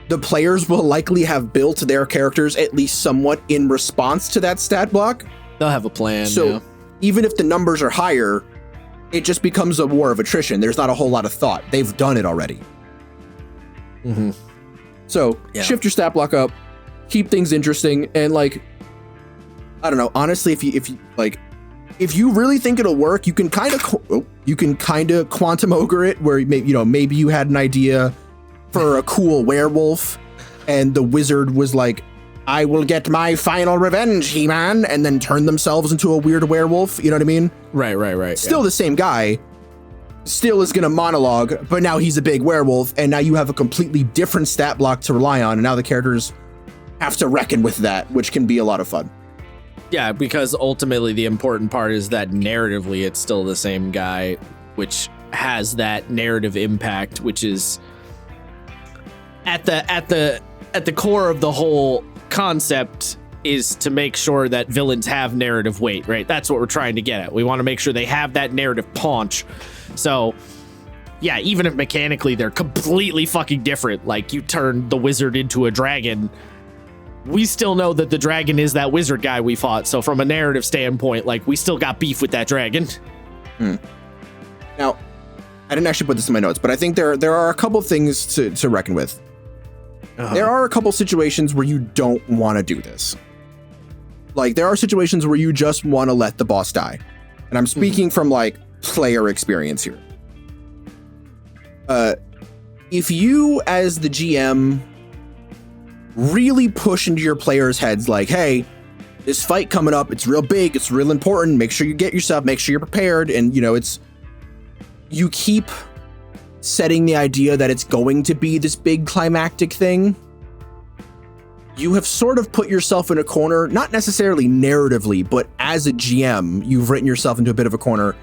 the players will likely have built their characters at least somewhat in response to that stat block. They'll have a plan. So even if the numbers are higher, it just becomes a war of attrition. There's not a whole lot of thought. They've done it already. Mm-hmm. So shift your stat block up, keep things interesting, and I don't know. Honestly, if you really think it'll work, you can kind of quantum ogre it, where maybe you had an idea for a cool werewolf, and the wizard was like, "I will get my final revenge, He-Man," and then turn themselves into a weird werewolf. You know what I mean? Right. Still the same guy, still is gonna monologue, but now he's a big werewolf, and now you have a completely different stat block to rely on, and now the characters have to reckon with that, which can be a lot of fun. Yeah, because ultimately the important part is that narratively it's still the same guy, which has that narrative impact, which is at the core of the whole concept, is to make sure that villains have narrative weight, right? That's what we're trying to get at. We want to make sure they have that narrative paunch. So yeah, even if mechanically they're completely fucking different, like you turn the wizard into a dragon, we still know that the dragon is that wizard guy we fought. So from a narrative standpoint, we still got beef with that dragon. Now, I didn't actually put this in my notes, but I think there are a couple things to reckon with. There are a couple situations where you don't want to do this. There are situations where you just want to let the boss die. And I'm speaking from player experience here. If you, as the GM, really push into your players' heads hey, this fight coming up, it's real big, it's real important, make sure you get yourself, make sure you're prepared, and you keep setting the idea that it's going to be this big climactic thing, you have sort of put yourself in a corner, not necessarily narratively, but as a GM, you've written yourself into a bit of a corner,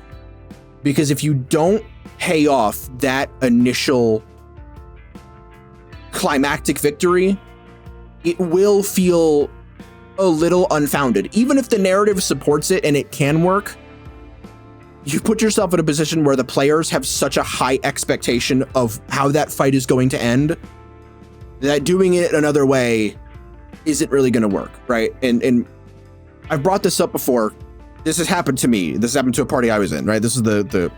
because if you don't pay off that initial climactic victory, it will feel a little unfounded. Even if the narrative supports it and it can work, you put yourself in a position where the players have such a high expectation of how that fight is going to end that doing it another way isn't really going to work, right? And I've brought this up before. This has happened to me. This happened to a party I was in, right? This is the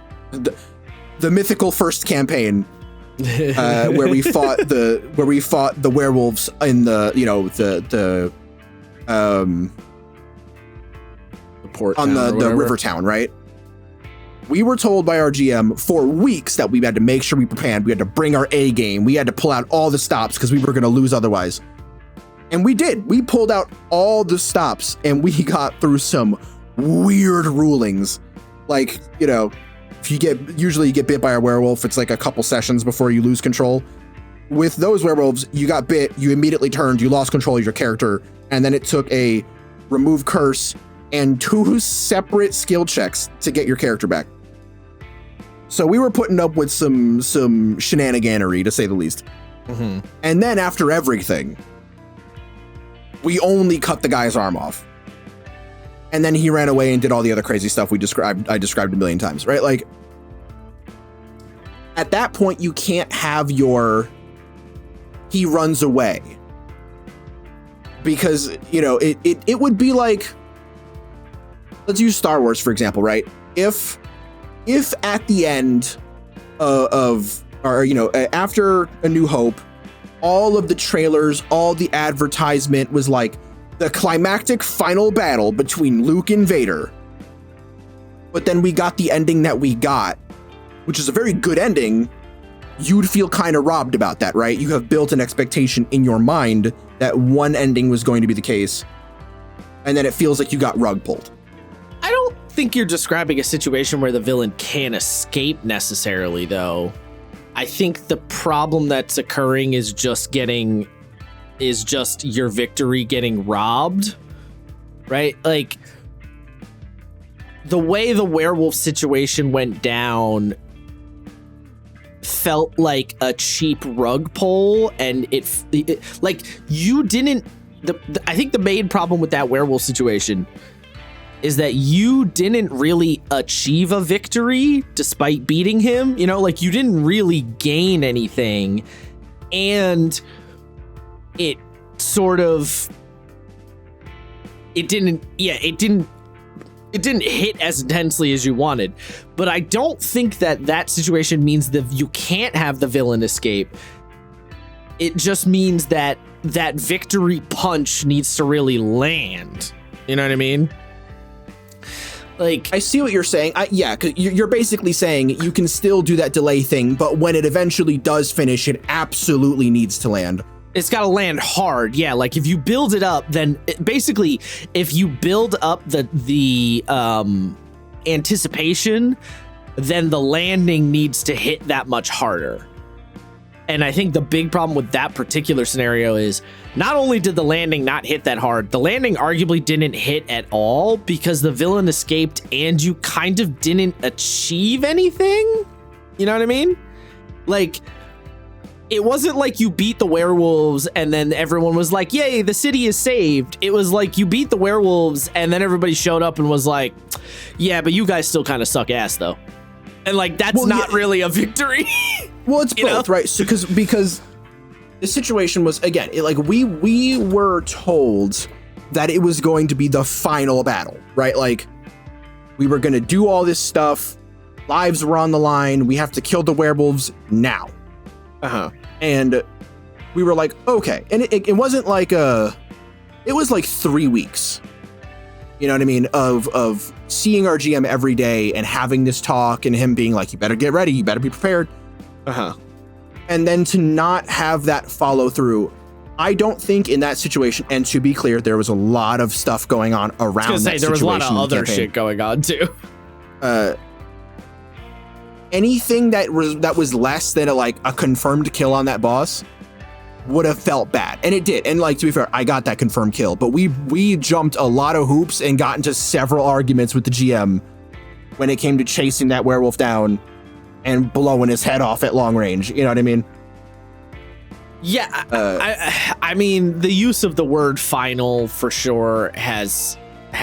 mythical first campaign where we fought the werewolves in the port on the river town, right? We were told by our GM for weeks that we had to make sure we prepared. We had to bring our A game. We had to pull out all the stops because we were going to lose otherwise. And we did. We pulled out all the stops and we got through some weird rulings. Like, if usually you get bit by a werewolf, it's like a couple sessions before you lose control. With those werewolves, you got bit, you immediately turned, you lost control of your character, and then it took a remove curse and 2 separate skill checks to get your character back. So we were putting up with some shenaniganery, to say the least. Mm-hmm. And then after everything, we only cut the guy's arm off. And then he ran away and did all the other crazy stuff I described a million times, right? Like, at that point, you can't have he runs away. Because, it would be like, let's use Star Wars, for example, right? If at the end after A New Hope, all of the trailers, all the advertisement was like the climactic final battle between Luke and Vader. But then we got the ending that we got, which is a very good ending. You'd feel kind of robbed about that, right? You have built an expectation in your mind that one ending was going to be the case. And then it feels like you got rug pulled. I don't think you're describing a situation where the villain can't escape necessarily, though. I think the problem that's occurring is just your victory getting robbed, right? Like, the way the werewolf situation went down felt like a cheap rug pull, and it like, you didn't. I think the main problem with that werewolf situation is that you didn't really achieve a victory despite beating him. Like, you didn't really gain anything, and it didn't hit as intensely as you wanted. But I don't think that situation means that you can't have the villain escape. It just means that victory punch needs to really land. You know what I mean? Like, I see what you're saying. Because you're basically saying you can still do that delay thing, but when it eventually does finish, it absolutely needs to land. It's got to land hard. Yeah, like, if you build it up, then basically, if you build up the anticipation, then the landing needs to hit that much harder. And I think the big problem with that particular scenario is not only did the landing not hit that hard, the landing arguably didn't hit at all because the villain escaped and you kind of didn't achieve anything. You know what I mean? Like, it wasn't like you beat the werewolves and then everyone was like, yay, the city is saved. It was like you beat the werewolves and then everybody showed up and was like, yeah, but you guys still kind of suck ass though. And like, that's not really a victory. Well, it's both, right? So because the situation was, again, we were told that it was going to be the final battle, right? Like, we were going to do all this stuff. Lives were on the line. We have to kill the werewolves now. And we were like, okay. And it wasn't like it was like 3 weeks. You know what I mean? Of seeing our GM every day and having this talk and him being like, you better get ready. You better be prepared. And then to not have that follow through. I don't think in that situation, and to be clear, there was a lot of stuff going on around that situation. There was a lot of other shit going on too. anything that was less than a confirmed kill on that boss would have felt bad, and it did. And like, to be fair, I got that confirmed kill, but we jumped a lot of hoops and got into several arguments with the GM when it came to chasing that werewolf down and blowing his head off at long range. You know what I mean? Yeah, I mean, the use of the word final for sure has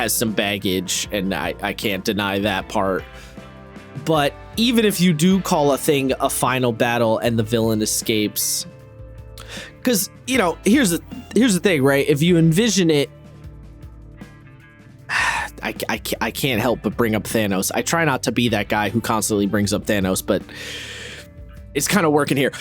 some baggage, and I can't deny that part. But even if you do call a thing a final battle and the villain escapes, because, you know, here's the thing, right? If you envision it, I can't help but bring up Thanos. I try not to be that guy who constantly brings up Thanos, but it's kind of working here.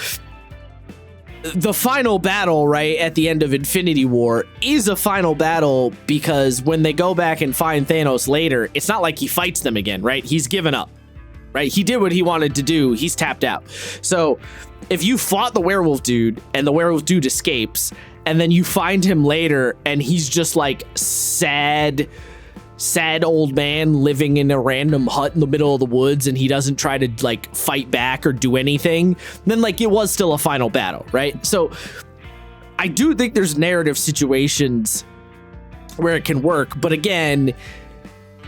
The final battle, right, at the end of Infinity War is a final battle because when they go back and find Thanos later, it's not like he fights them again, right? He's given up, right? He did what he wanted to do. He's tapped out. So if you fought the werewolf dude and the werewolf dude escapes, and then you find him later and he's just like sad old man living in a random hut in the middle of the woods, and he doesn't try to like fight back or do anything, then like it was still a final battle, right? So I do think there's narrative situations where it can work, but again,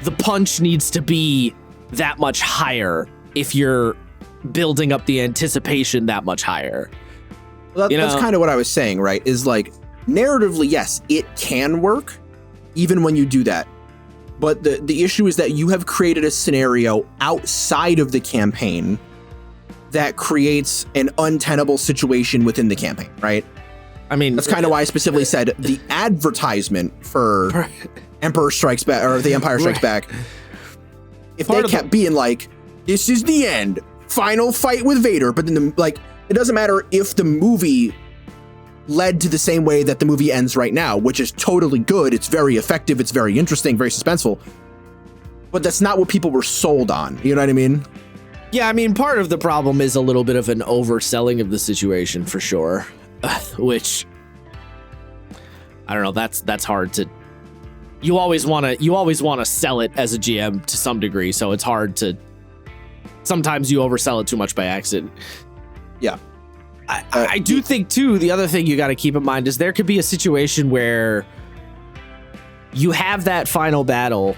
the punch needs to be that much higher if you're building up the anticipation that much higher. Well, that's kind of what I was saying, right? Is like, narratively, yes, it can work even when you do that. But the issue is that you have created a scenario outside of the campaign that creates an untenable situation within the campaign, right? I mean, that's kind of why I specifically said the advertisement for Emperor Strikes Back, or The Empire Strikes Back, if they kept being like, this is the end, final fight with Vader, but then it doesn't matter if the movie led to the same way that the movie ends right now, which is totally good. It's very effective. It's very interesting, very suspenseful. But that's not what people were sold on. You know what I mean? Yeah, I mean, part of the problem is a little bit of an overselling of the situation for sure, which I don't know. That's hard to. You always want to sell it as a GM to some degree, so it's hard to. Sometimes you oversell it too much by accident. Yeah. I do think, too, the other thing you got to keep in mind is there could be a situation where you have that final battle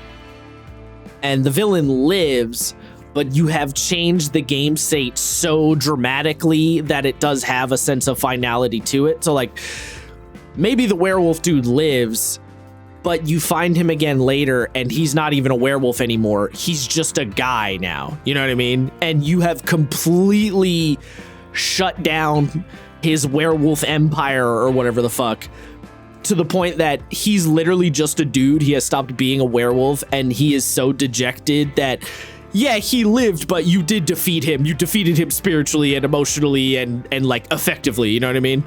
and the villain lives, but you have changed the game state so dramatically that it does have a sense of finality to it. So, like, maybe the werewolf dude lives, but you find him again later and he's not even a werewolf anymore. He's just a guy now. You know what I mean? And you have completely shut down his werewolf empire or whatever the fuck, to the point that he's literally just a dude. He has stopped being a werewolf and he is so dejected that, yeah, he lived, but you did defeat him. You defeated him spiritually and emotionally and like effectively. You know what I mean?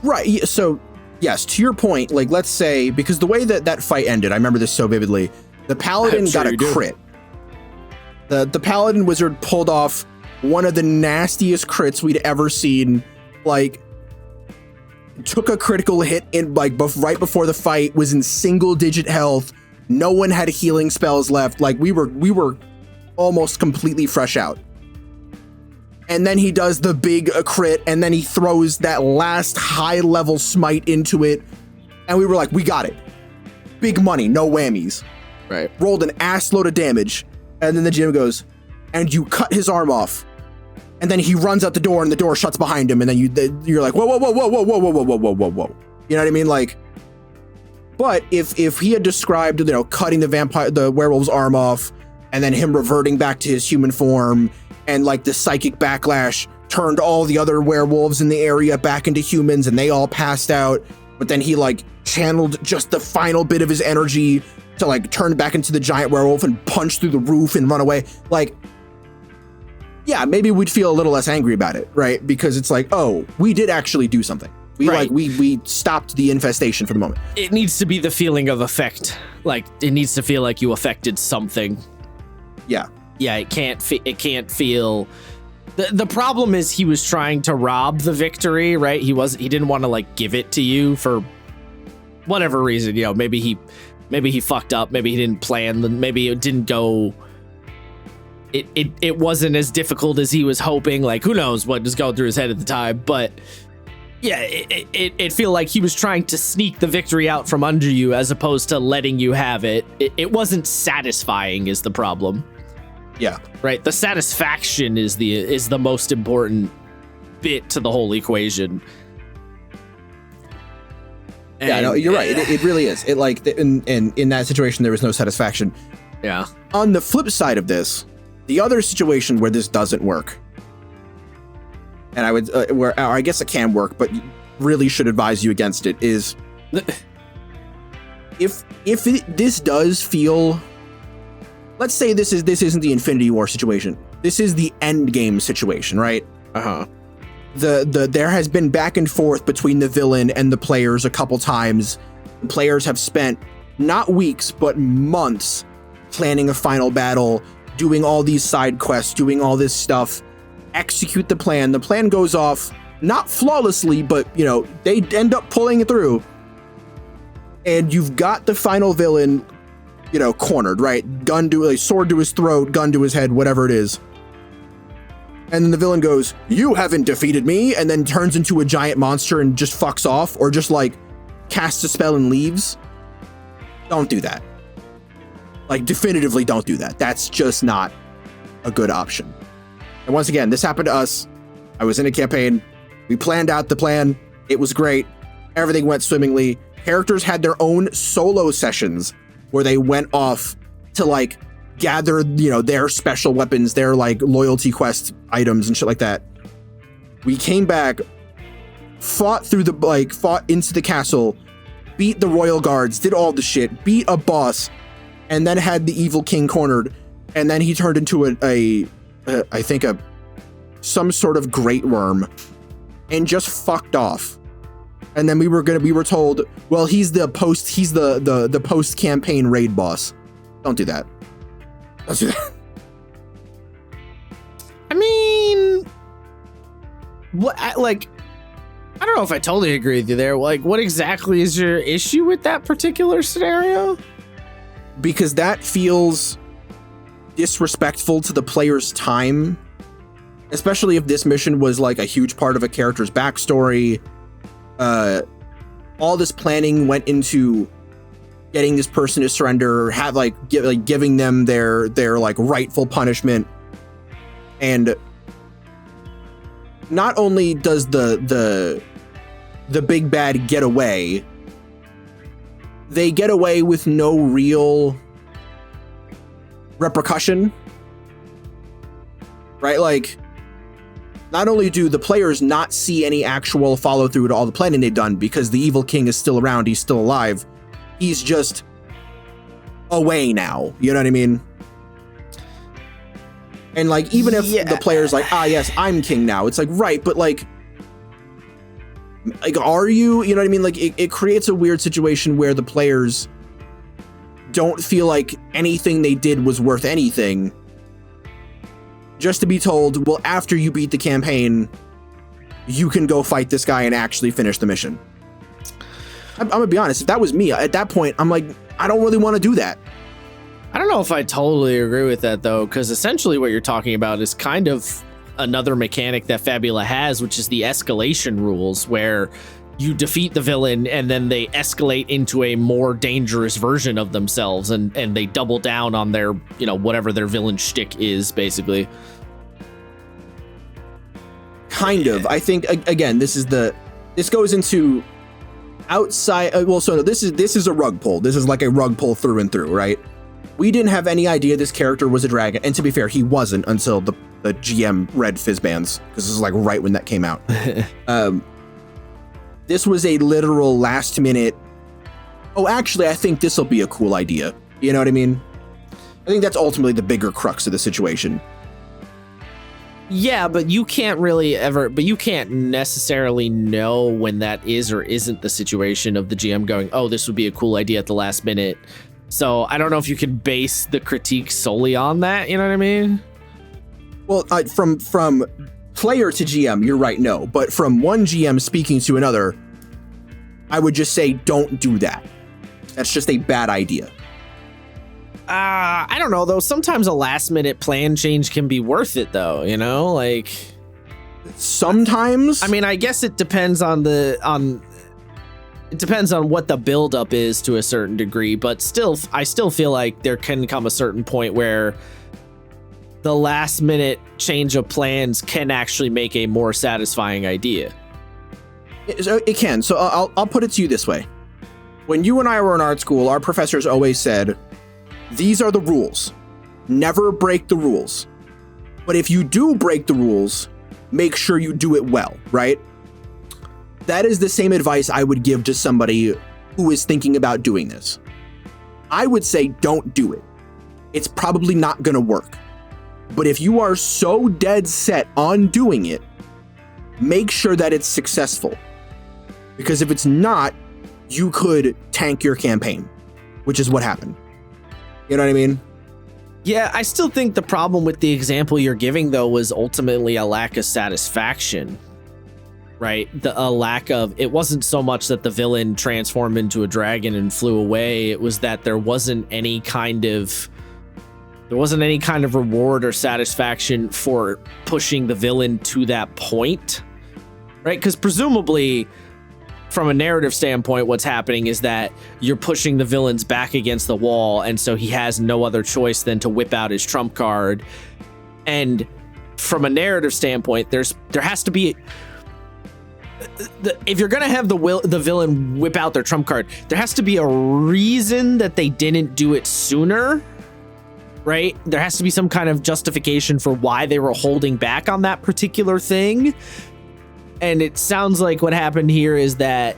Right. So yes, to your point, like, let's say, because the way that fight ended, I remember this so vividly, the paladin got a crit. The paladin wizard pulled off one of the nastiest crits we'd ever seen. Like, took a critical hit in right before the fight, was in single digit health. No one had healing spells left. Like, we were almost completely fresh out. And then he does the big crit, and then he throws that last high level smite into it. And we were like, we got it. Big money, no whammies. Right. Rolled an ass load of damage. And then the GM goes, and you cut his arm off. And then he runs out the door and the door shuts behind him. And then you're like, whoa, whoa, whoa, whoa, whoa, whoa, whoa, whoa, whoa, whoa, whoa. You know what I mean? Like, but if he had described, cutting the werewolf's arm off and then him reverting back to his human form, and like the psychic backlash turned all the other werewolves in the area back into humans and they all passed out. But then he like channeled just the final bit of his energy to like turn back into the giant werewolf and punch through the roof and run away. Like, yeah, maybe we'd feel a little less angry about it, right? Because it's like, oh, we did actually do something. We stopped the infestation for the moment. It needs to be the feeling of effect. Like, it needs to feel like you affected something. Yeah. Yeah, it can't feel. The problem is he was trying to rob the victory, right? He didn't want to like give it to you for whatever reason. Maybe he fucked up. Maybe he didn't plan. Maybe it didn't go it wasn't as difficult as he was hoping. Like, who knows what was going through his head at the time, but yeah, it feel like he was trying to sneak the victory out from under you as opposed to letting you have it. It wasn't satisfying is the problem. Yeah. Right. The satisfaction is the most important bit to the whole equation. Yeah, no, you're right. It really is. It like in that situation, there was no satisfaction. Yeah. On the flip side of this, the other situation where this doesn't work, and I would, or I guess it can work, but really should advise you against it, is if this does feel, let's say this isn't the Infinity War situation. This is the end game situation, right? There has been back and forth between the villain and the players a couple times. The players have spent not weeks, but months planning a final battle, doing all these side quests, doing all this stuff, execute the plan. The plan goes off, not flawlessly, but, you know, they end up pulling it through. And you've got the final villain, you know, cornered, right? Sword to his throat, gun to his head, whatever it is. And then the villain goes, "You haven't defeated me," and then turns into a giant monster and just fucks off, or just like casts a spell and leaves. Don't do that. Like, definitively don't do that. That's just not a good option. And once again, this happened to us. I was in a campaign. We planned out the plan. It was great. Everything went swimmingly. Characters had their own solo sessions where they went off to like gather, you know, their special weapons, their like loyalty quest items and shit like that. We came back, fought into the castle, beat the royal guards, did all the shit, beat a boss, and then had the evil king cornered. And then he turned into some sort of great worm and just fucked off. And then we were told, well, he's the post campaign raid boss. Don't do that. Don't do that. I mean, I don't know if I totally agree with you there. Like, what exactly is your issue with that particular scenario? Because that feels disrespectful to the player's time, especially if this mission was like a huge part of a character's backstory. All this planning went into getting this person to surrender, giving them their like rightful punishment. And not only does the big bad get away, they get away with no real repercussion, right? Like, not only do the players not see any actual follow through to all the planning they've done because the evil king is still around, he's still alive, he's just away now. You know what I mean? And like, even if the player's like, yes, I'm king now, it's like, right, but like, are you? You know what I mean? Like, it creates a weird situation where the players don't feel like anything they did was worth anything, just to be told, well, after you beat the campaign, you can go fight this guy and actually finish the mission. I'm gonna be honest, if that was me, at that point, I'm like, I don't really want to do that. I don't know if I totally agree with that, though, because essentially what you're talking about is kind of another mechanic that Fabula has, which is the escalation rules, where you defeat the villain and then they escalate into a more dangerous version of themselves, and they double down on their, you know, whatever their villain shtick is, basically. Kind of. I think, again, this goes into outside. This is a rug pull. This is like a rug pull through and through, right? We didn't have any idea this character was a dragon, and to be fair, he wasn't until the GM read Fizzbands, because this is like right when that came out. This was a literal last minute, oh, actually, I think this will be a cool idea. You know what I mean? I think that's ultimately the bigger crux of the situation. Yeah, but you can't necessarily know when that is or isn't the situation of the GM going, oh, this would be a cool idea at the last minute. So I don't know if you can base the critique solely on that. You know what I mean? Well, from player to GM, you're right, no. But from one GM speaking to another, I would just say, don't do that. That's just a bad idea. I don't know though. Sometimes a last minute plan change can be worth it though, you know? Like sometimes. I mean, I guess it depends on it depends on what the buildup is to a certain degree, but still, I still feel like there can come a certain point where the last minute change of plans can actually make a more satisfying idea. It can. So I'll put it to you this way. When you and I were in art school, our professors always said, these are the rules. Never break the rules. But if you do break the rules, make sure you do it well, right? That is the same advice I would give to somebody who is thinking about doing this. I would say don't do it. It's probably not going to work. But if you are so dead set on doing it, make sure that it's successful. Because if it's not, you could tank your campaign, which is what happened. You know what I mean? Yeah, I still think the problem with the example you're giving, though, was ultimately a lack of satisfaction, right? A lack of, it wasn't so much that the villain transformed into a dragon and flew away. It was that there wasn't any kind of reward or satisfaction for pushing the villain to that point, right? Because presumably, from a narrative standpoint, what's happening is that you're pushing the villains back against the wall, and so he has no other choice than to whip out his trump card. And from a narrative standpoint, there has to be, if you're gonna have the villain whip out their trump card, there has to be a reason that they didn't do it sooner, right? There has to be some kind of justification for why they were holding back on that particular thing. And it sounds like what happened here is that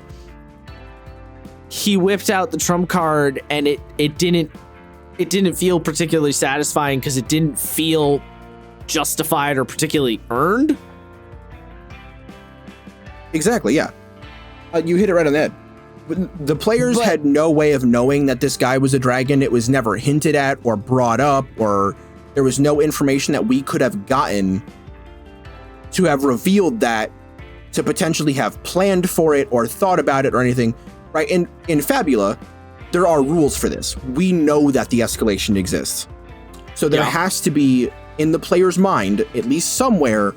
he whipped out the trump card and it didn't feel particularly satisfying because it didn't feel justified or particularly earned. Exactly, yeah. You hit it right on the head. The players had no way of knowing that this guy was a dragon. It was never hinted at or brought up, or there was no information that we could have gotten to have revealed that, to potentially have planned for it or thought about it or anything, right? In Fabula, there are rules for this. We know that the escalation exists. So there has to be, in the player's mind, at least somewhere,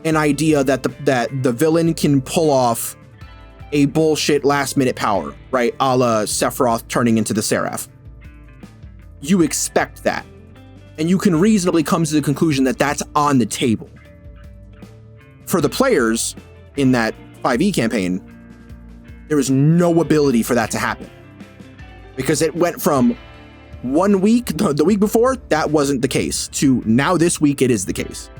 an idea that the villain can pull off a bullshit last-minute power, right? A la Sephiroth turning into the Seraph. You expect that. And you can reasonably come to the conclusion that that's on the table. For the players in that 5e campaign, there was no ability for that to happen. Because it went from 1 week, the week before, that wasn't the case, to now this week it is the case.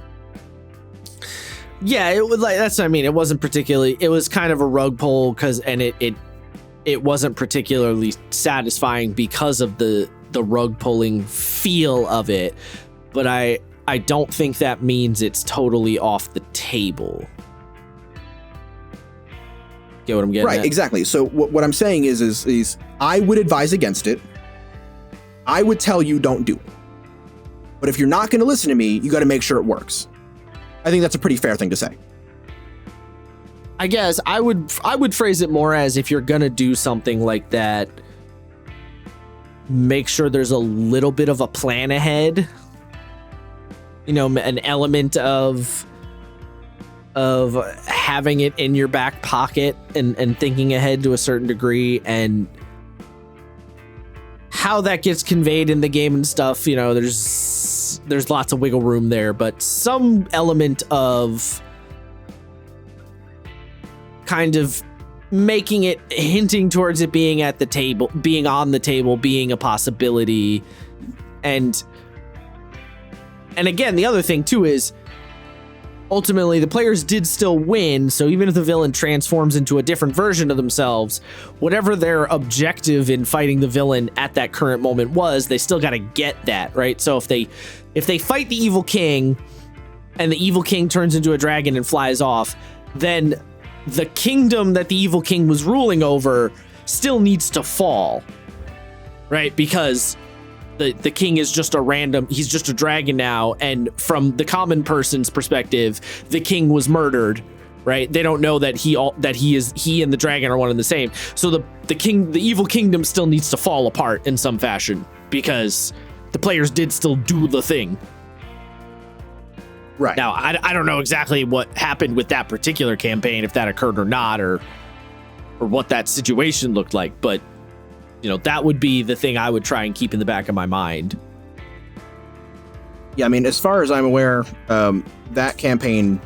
Yeah, it was like, that's what I mean. It wasn't particularly, it was kind of a rug pull and it wasn't particularly satisfying because of the rug pulling feel of it. But I don't think that means it's totally off the table. Get what I'm getting at? Exactly. So what I'm saying is I would advise against it. I would tell you don't do it. But if you're not going to listen to me, you got to make sure it works. I think that's a pretty fair thing to say. I guess I would phrase it more as, if you're going to do something like that, make sure there's a little bit of a plan ahead. You know, an element of having it in your back pocket and thinking ahead to a certain degree, and how that gets conveyed in the game and stuff. You know, there's lots of wiggle room there, but some element of kind of making it, hinting towards it being at the table, being on the table, being a possibility. And again, the other thing too is, ultimately, the players did still win, so even if the villain transforms into a different version of themselves, whatever their objective in fighting the villain at that current moment was, they still got to get that, right? So if they fight the evil king, and the evil king turns into a dragon and flies off, then the kingdom that the evil king was ruling over still needs to fall, right? Because the king is just he's just a dragon now, and from the common person's perspective, the king was murdered, right? They don't know that he and the dragon are one and the same. So the evil kingdom still needs to fall apart in some fashion, because the players did still do the thing. Right. Now, I don't know exactly what happened with that particular campaign, if that occurred or not, or what that situation looked like. But, that would be the thing I would try and keep in the back of my mind. Yeah, I mean, as far as I'm aware, that campaign,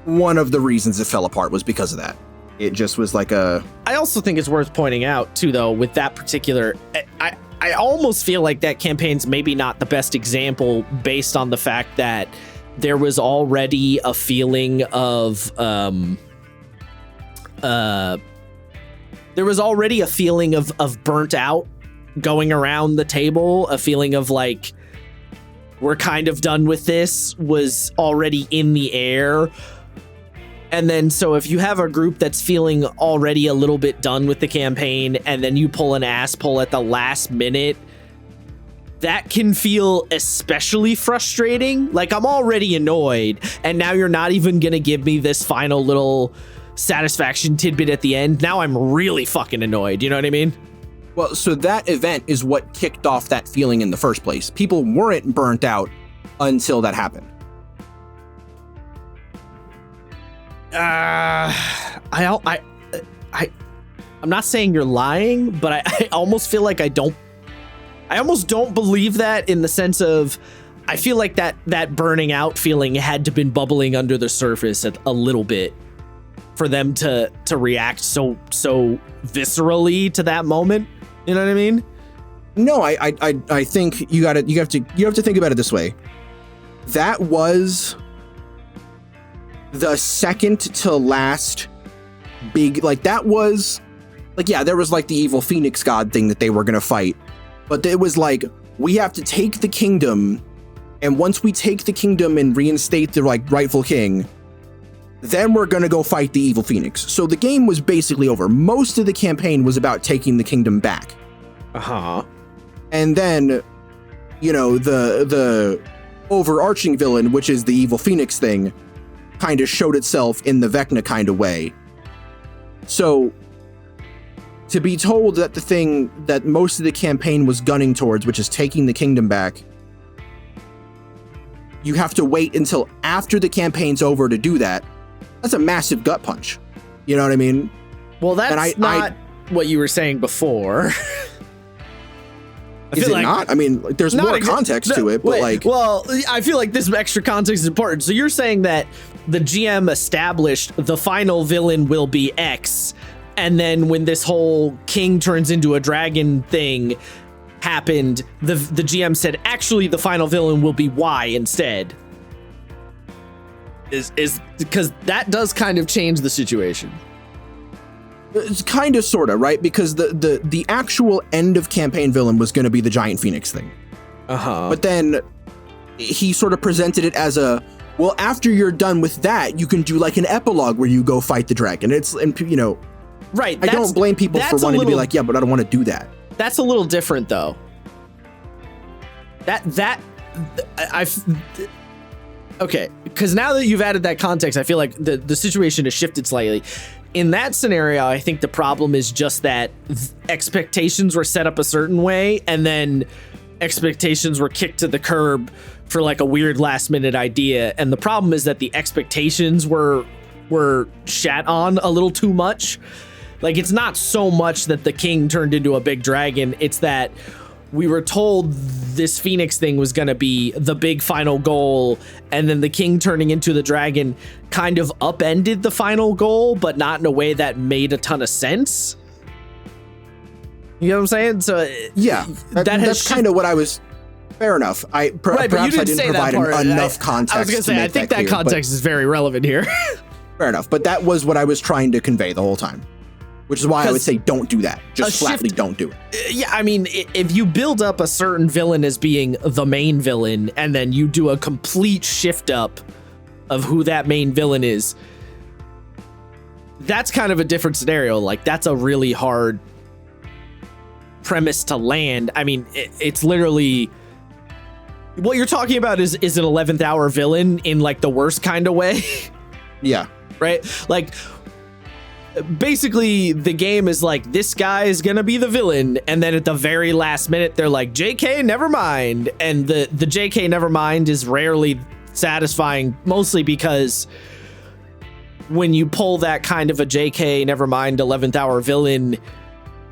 one of the reasons it fell apart was because of that. It just was like a... I also think it's worth pointing out, too, though, with that particular... I almost feel like that campaign's maybe not the best example based on the fact that there was already a feeling of burnt out going around the table. A feeling of like, we're kind of done with this was already in the air. And then, so if you have a group that's feeling already a little bit done with the campaign, and then you pull an ass pull at the last minute, that can feel especially frustrating. Like, I'm already annoyed, and now you're not even going to give me this final little satisfaction tidbit at the end. Now I'm really fucking annoyed. You know what I mean? Well, so that event is what kicked off that feeling in the first place. People weren't burnt out until that happened. I'm not saying you're lying, but I almost feel like I almost don't believe that, in the sense of, I feel like that burning out feeling had to been bubbling under the surface a little bit for them to react so viscerally to that moment. You know what I mean? No, I think you have to think about it this way. That was the second to last big, like, that was like, yeah, there was like the evil Phoenix God thing that they were gonna fight, but it was like, we have to take the kingdom, and once we take the kingdom and reinstate the like rightful king, then we're gonna go fight the evil Phoenix. So the game was basically over. Most of the campaign was about taking the kingdom back. And then, the overarching villain, which is the evil Phoenix thing, kind of showed itself in the Vecna kind of way. So to be told that the thing that most of the campaign was gunning towards, which is taking the kingdom back, you have to wait until after the campaign's over to do that, that's a massive gut punch. You know what I mean? Well, that's not what you were saying before. Is it not? I mean, there's more context to it, but well, I feel like this extra context is important. So you're saying that the GM established the final villain will be X, and then when this whole king turns into a dragon thing happened, the GM said, actually, the final villain will be Y instead. Is because that does kind of change the situation. It's kind of, sort of, right? Because the actual end of campaign villain was going to be the giant Phoenix thing. But then he sort of presented it as well, after you're done with that, you can do like an epilogue where you go fight the dragon. Right. I don't blame people for wanting to be like, yeah, but I don't want to do that. That's a little different, though. Okay, because now that you've added that context, I feel like the situation has shifted slightly. In that scenario, I think the problem is just that expectations were set up a certain way, and then expectations were kicked to the curb for like a weird last minute idea. And the problem is that the expectations were shat on a little too much. Like, it's not so much that the king turned into a big dragon, it's that we were told this Phoenix thing was going to be the big final goal, and then the king turning into the dragon kind of upended the final goal, but not in a way that made a ton of sense. You know what I'm saying? So yeah, that's kind of what I was. Fair enough. Perhaps I didn't provide enough context. I was going to say, I think that context is very relevant here. Fair enough, but that was what I was trying to convey the whole time. Which is why I would say don't do that. Just flatly don't do it. Yeah, I mean, if you build up a certain villain as being the main villain, and then you do a complete shift up of who that main villain is, that's kind of a different scenario. Like, that's a really hard premise to land. I mean, it's literally... What you're talking about is an 11th hour villain in, like, the worst kind of way. Yeah. Right? Like... basically the game is like, this guy is gonna be the villain, and then at the very last minute they're like, JK, never mind. And the JK never mind is rarely satisfying, mostly because when you pull that kind of a JK never mind 11th hour villain,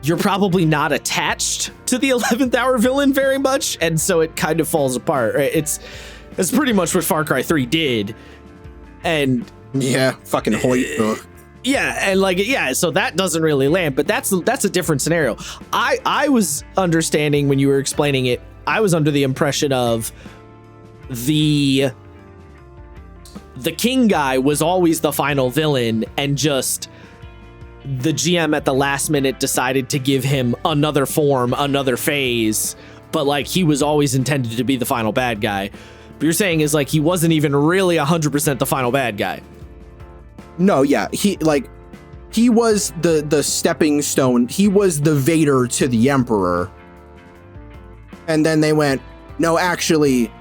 you're probably not attached to the 11th hour villain very much, and so it kind of falls apart, right? It's pretty much what Far Cry 3 did. And yeah, fucking Hoyt. Ugh. Yeah, and like, yeah, so that doesn't really land, but that's a different scenario. I was understanding when you were explaining it, I was under the impression of the king guy was always the final villain, and just the GM at the last minute decided to give him another form, another phase, but like he was always intended to be the final bad guy. But you're saying is like he wasn't even really 100% the final bad guy. No, yeah, he was the stepping stone. He was the Vader to the Emperor. And then they went, no, actually,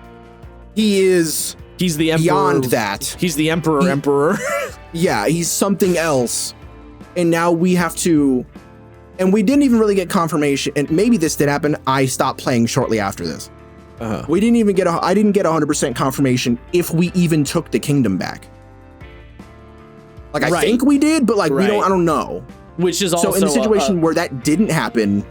he's the Emperor. Beyond that. He's the Emperor. Yeah, he's something else. And now we have to, and we didn't even really get confirmation, and maybe this did happen. I stopped playing shortly after this. We didn't even get I didn't get 100% confirmation if we even took the kingdom back. Like, I think we did, but like, I don't know. Which is also so in the situation where that didn't happen.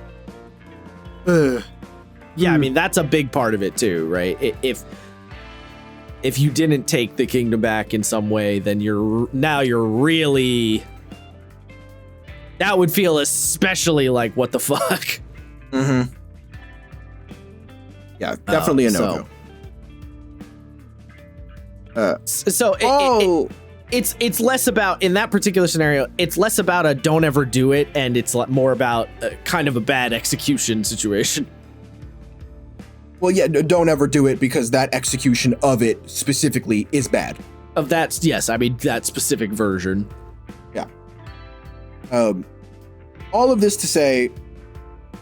Yeah, I mean, that's a big part of it too, right? If you didn't take the kingdom back in some way, then you're really, that would feel especially like, what the fuck? Mm-hmm. Yeah, definitely a no-go. It's less about, in that particular scenario, it's less about a don't ever do it, and it's more about kind of a bad execution situation. Well, yeah, don't ever do it because that execution of it specifically is bad. Of that, yes, I mean, that specific version. Yeah. All of this to say,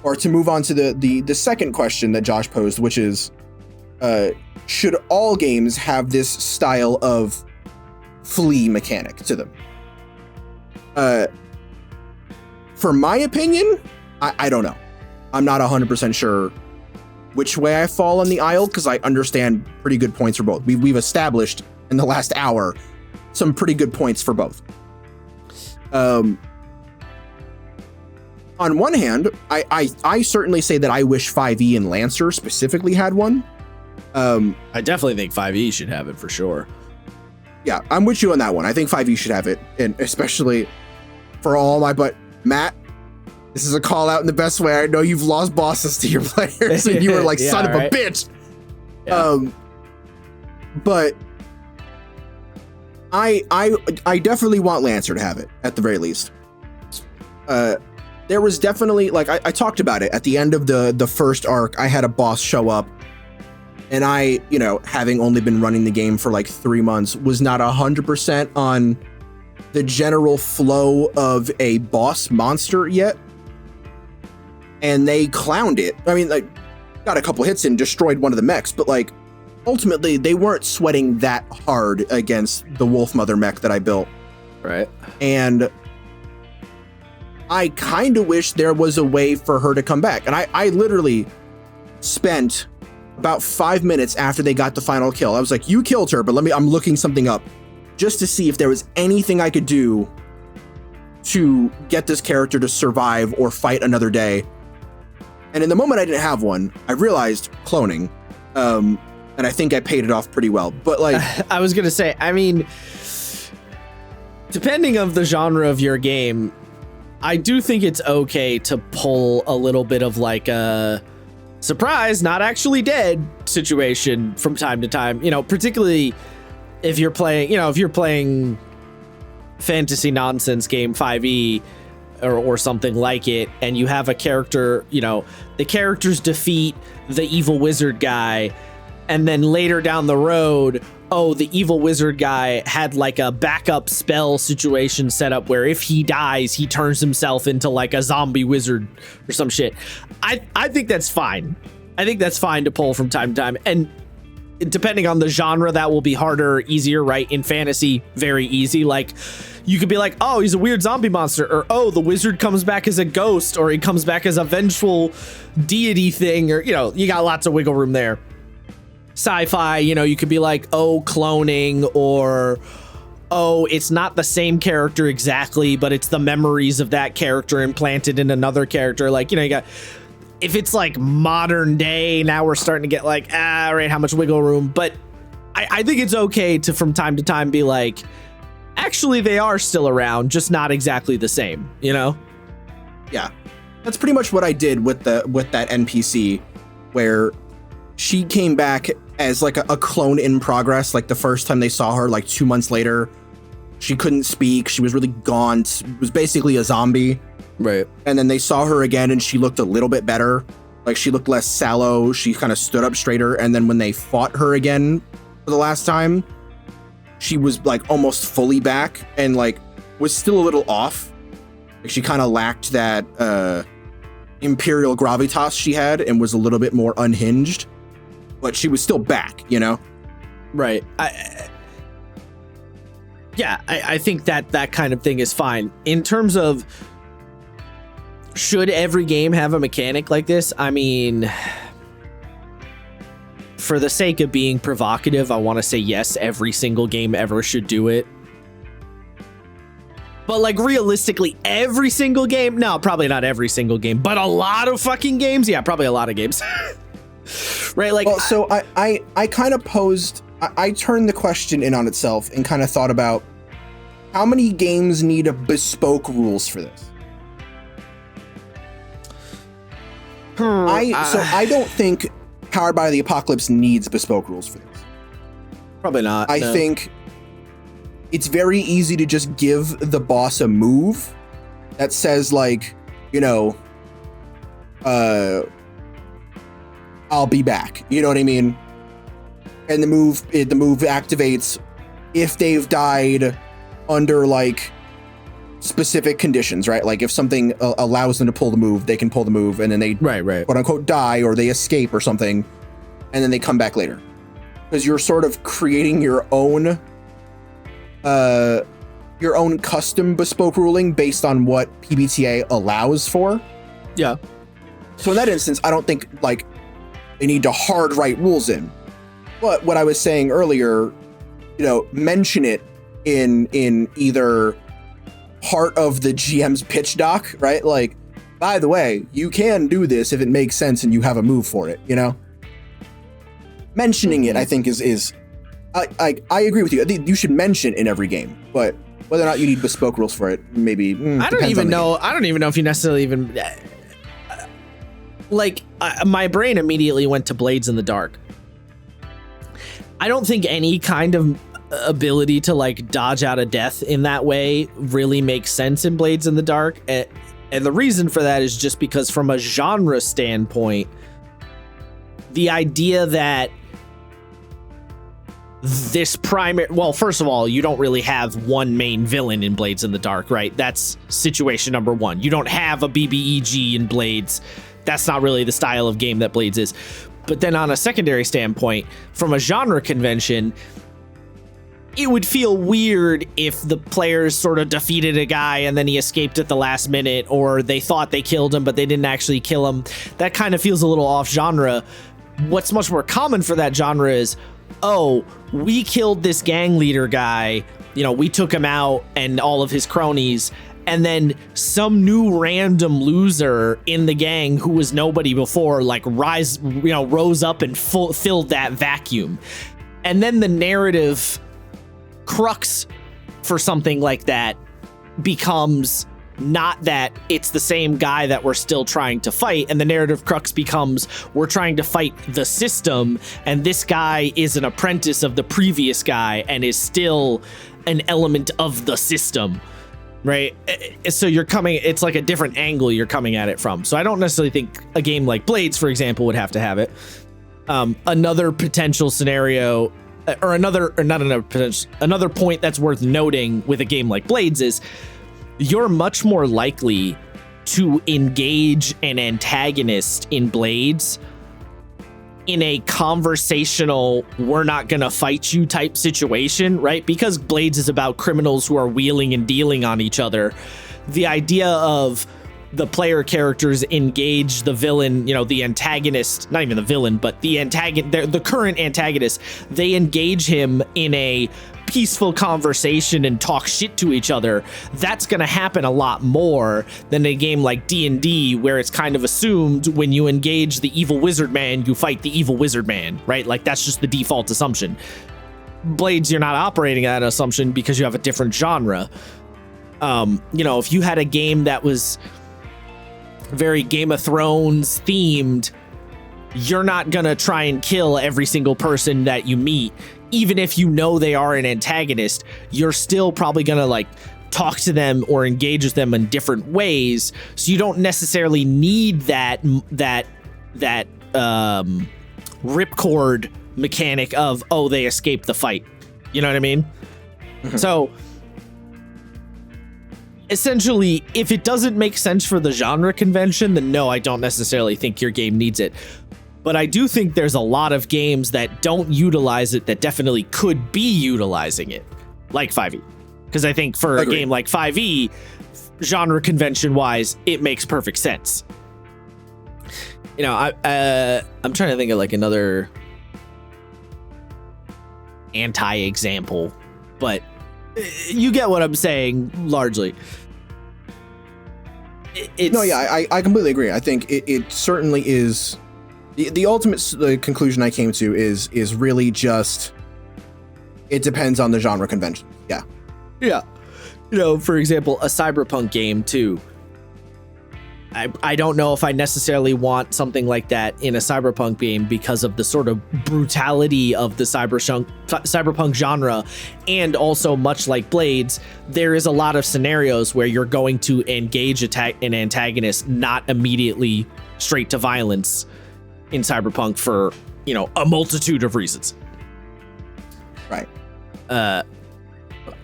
or to move on to the second question that Josh posed, which is, should all games have this style of flee mechanic to them? For my opinion, I don't know. I'm not 100% sure which way I fall on the aisle, because I understand pretty good points for both. We've established in the last hour some pretty good points for both. On one hand, I certainly say that I wish 5e and Lancer specifically had one. I definitely think 5e should have it for sure. Yeah, I'm with you on that one. I think 5e should have it, and especially for all my, but Matt, this is a call out in the best way. I know you've lost bosses to your players, and you were like, son of a bitch. Yeah. But I definitely want Lancer to have it at the very least. There was definitely, like, I talked about it at the end of the first arc. I had a boss show up, and I, having only been running the game for like 3 months, was not 100% on the general flow of a boss monster yet. And they clowned it. I mean, like, got a couple hits and destroyed one of the mechs, but like, ultimately they weren't sweating that hard against the Wolf Mother mech that I built. Right. And I kind of wish there was a way for her to come back. And I literally spent about 5 minutes after they got the final kill. I was like, you killed her, but I'm looking something up just to see if there was anything I could do to get this character to survive or fight another day. And in the moment I didn't have one, I realized cloning. And I think I paid it off pretty well. But like, I was going to say, I mean, depending on the genre of your game, I do think it's okay to pull a little bit of like a surprise, not actually dead situation from time to time, particularly if you're playing fantasy nonsense game 5e or something like it, and you have a character, the characters defeat the evil wizard guy, and then later down the road, the evil wizard guy had like a backup spell situation set up where if he dies, he turns himself into like a zombie wizard or some shit. I think that's fine. I think that's fine to pull from time to time. And depending on the genre, that will be harder, easier, right? In fantasy, very easy. Like, you could be like, oh, he's a weird zombie monster, or oh, the wizard comes back as a ghost, or he comes back as a vengeful deity thing, or, you know, you got lots of wiggle room there. Sci-fi, you know, you could be like, oh, cloning, or oh, it's not the same character exactly, but it's the memories of that character implanted in another character. Like, you know, you got, if it's like modern day, now we're starting to get like, right, how much wiggle room? But I think it's okay to, from time to time, be like, actually, they are still around, just not exactly the same, you know? Yeah. That's pretty much what I did with that NPC, where she came back as like a clone in progress. Like the first time they saw her, like 2 months later, she couldn't speak. She was really gaunt. Was basically a zombie. Right. And then they saw her again and she looked a little bit better. Like she looked less sallow. She kind of stood up straighter. And then when they fought her again for the last time, she was like almost fully back and like was still a little off. Like she kind of lacked that imperial gravitas she had and was a little bit more unhinged. But she was still back, you know? Right. I think that kind of thing is fine. In terms of, should every game have a mechanic like this? I mean, for the sake of being provocative, I want to say yes, every single game ever should do it. But like realistically, every single game? No, probably not every single game, but a lot of fucking games? Yeah, probably a lot of games. Right? Like, well, so I kind of posed, I turned the question in on itself and kind of thought about how many games need a bespoke rules for this? I don't think Powered by the Apocalypse needs bespoke rules for this. Probably not. I think it's very easy to just give the boss a move that says like, you know, I'll be back. You know what I mean? And the move activates if they've died under like specific conditions, right? Like if something allows them to pull the move, they can pull the move, and then they right quote unquote die or they escape or something, and then they come back later. Because you're sort of creating your own custom bespoke ruling based on what PBTA allows for. Yeah. So in that instance, I don't think like they need to hard write rules in. But what I was saying earlier, you know, mention it in either part of the GM's pitch doc, right? Like, by the way, you can do this if it makes sense and you have a move for it, you know? Mentioning it, I think, is I agree with you. I think you should mention in every game, but whether or not you need bespoke rules for it, maybe. I don't even know if you necessarily even my brain immediately went to Blades in the Dark. I don't think any kind of ability to like dodge out of death in that way really makes sense in Blades in the Dark. And the reason for that is just because from a genre standpoint, the idea that this primary, well, first of all, you don't really have one main villain in Blades in the Dark, right? That's situation number one. You don't have a BBEG in Blades. That's not really the style of game that Blades is. But then on a secondary standpoint, from a genre convention, it would feel weird if the players sort of defeated a guy and then he escaped at the last minute, or they thought they killed him, but they didn't actually kill him. That kind of feels a little off genre. What's much more common for that genre is, oh, we killed this gang leader guy, you know, we took him out and all of his cronies, and then some new random loser in the gang who was nobody before, like rose up and filled that vacuum. And then the narrative crux for something like that becomes not that it's the same guy that we're still trying to fight, and the narrative crux becomes we're trying to fight the system, and this guy is an apprentice of the previous guy and is still an element of the system, right? So it's like a different angle you're coming at it from. So I don't necessarily think a game like Blades, for example, would have to have it. Another potential scenario, or another point that's worth noting with a game like Blades is you're much more likely to engage an antagonist in Blades in a conversational, we're not gonna fight you type situation, right? Because Blades is about criminals who are wheeling and dealing on each other. The idea of the player characters engage the villain, the antagonist, not even the villain, but the current antagonist, they engage him in a peaceful conversation and talk shit to each other. That's going to happen a lot more than a game like D&D, where it's kind of assumed when you engage the evil wizard man, you fight the evil wizard man, right? Like, that's just the default assumption. Blades, you're not operating that assumption because you have a different genre. If you had a game that was very Game of Thrones themed, you're not gonna try and kill every single person that you meet. Even if you know they are an antagonist, you're still probably gonna talk to them or engage with them in different ways. So you don't necessarily need that ripcord mechanic of, oh, they escaped the fight. You know what I mean? Mm-hmm. So essentially, if it doesn't make sense for the genre convention, then no, I don't necessarily think your game needs it. But I do think there's a lot of games that don't utilize it that definitely could be utilizing it, like 5e. Because I think for a game like 5e, genre convention wise, it makes perfect sense. I'm trying to think of another anti-example, but you get what I'm saying largely. I completely agree. I think it certainly is. The ultimate conclusion I came to is really just, it depends on the genre convention. Yeah. For example, a Cyberpunk game too. I don't know if I necessarily want something like that in a Cyberpunk game because of the sort of brutality of the Cyberpunk genre, and also much like Blades, there is a lot of scenarios where you're going to engage an antagonist not immediately straight to violence in Cyberpunk for, a multitude of reasons. Right.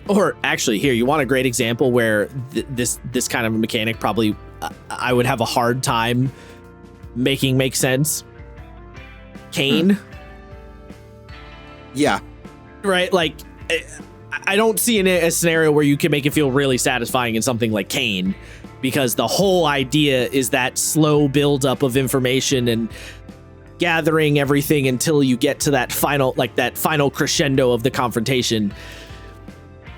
Or actually, here, you want a great example where this kind of mechanic probably I would have a hard time making make sense? Kane. Yeah. Right? I don't see a scenario where you can make it feel really satisfying in something like Kane, because the whole idea is that slow buildup of information and gathering everything until you get to that final crescendo of the confrontation.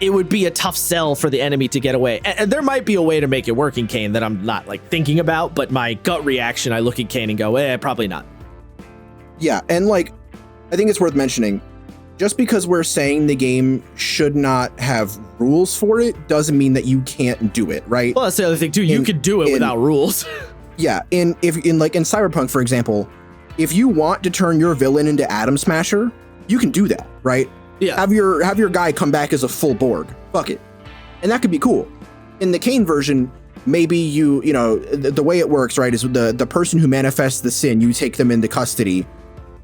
It would be a tough sell for the enemy to get away. And there might be a way to make it work in Kane that I'm not thinking about, but my gut reaction, I look at Kane and go, probably not. Yeah, and I think it's worth mentioning, just because we're saying the game should not have rules for it doesn't mean that you can't do it, right? Well, that's the other thing too. You could do it without rules. Yeah, in Cyberpunk, for example, if you want to turn your villain into Atom Smasher, you can do that, right? Yeah. Have your guy come back as a full Borg. Fuck it. And that could be cool. In the Kane version, maybe the way it works, right, is the person who manifests the sin, you take them into custody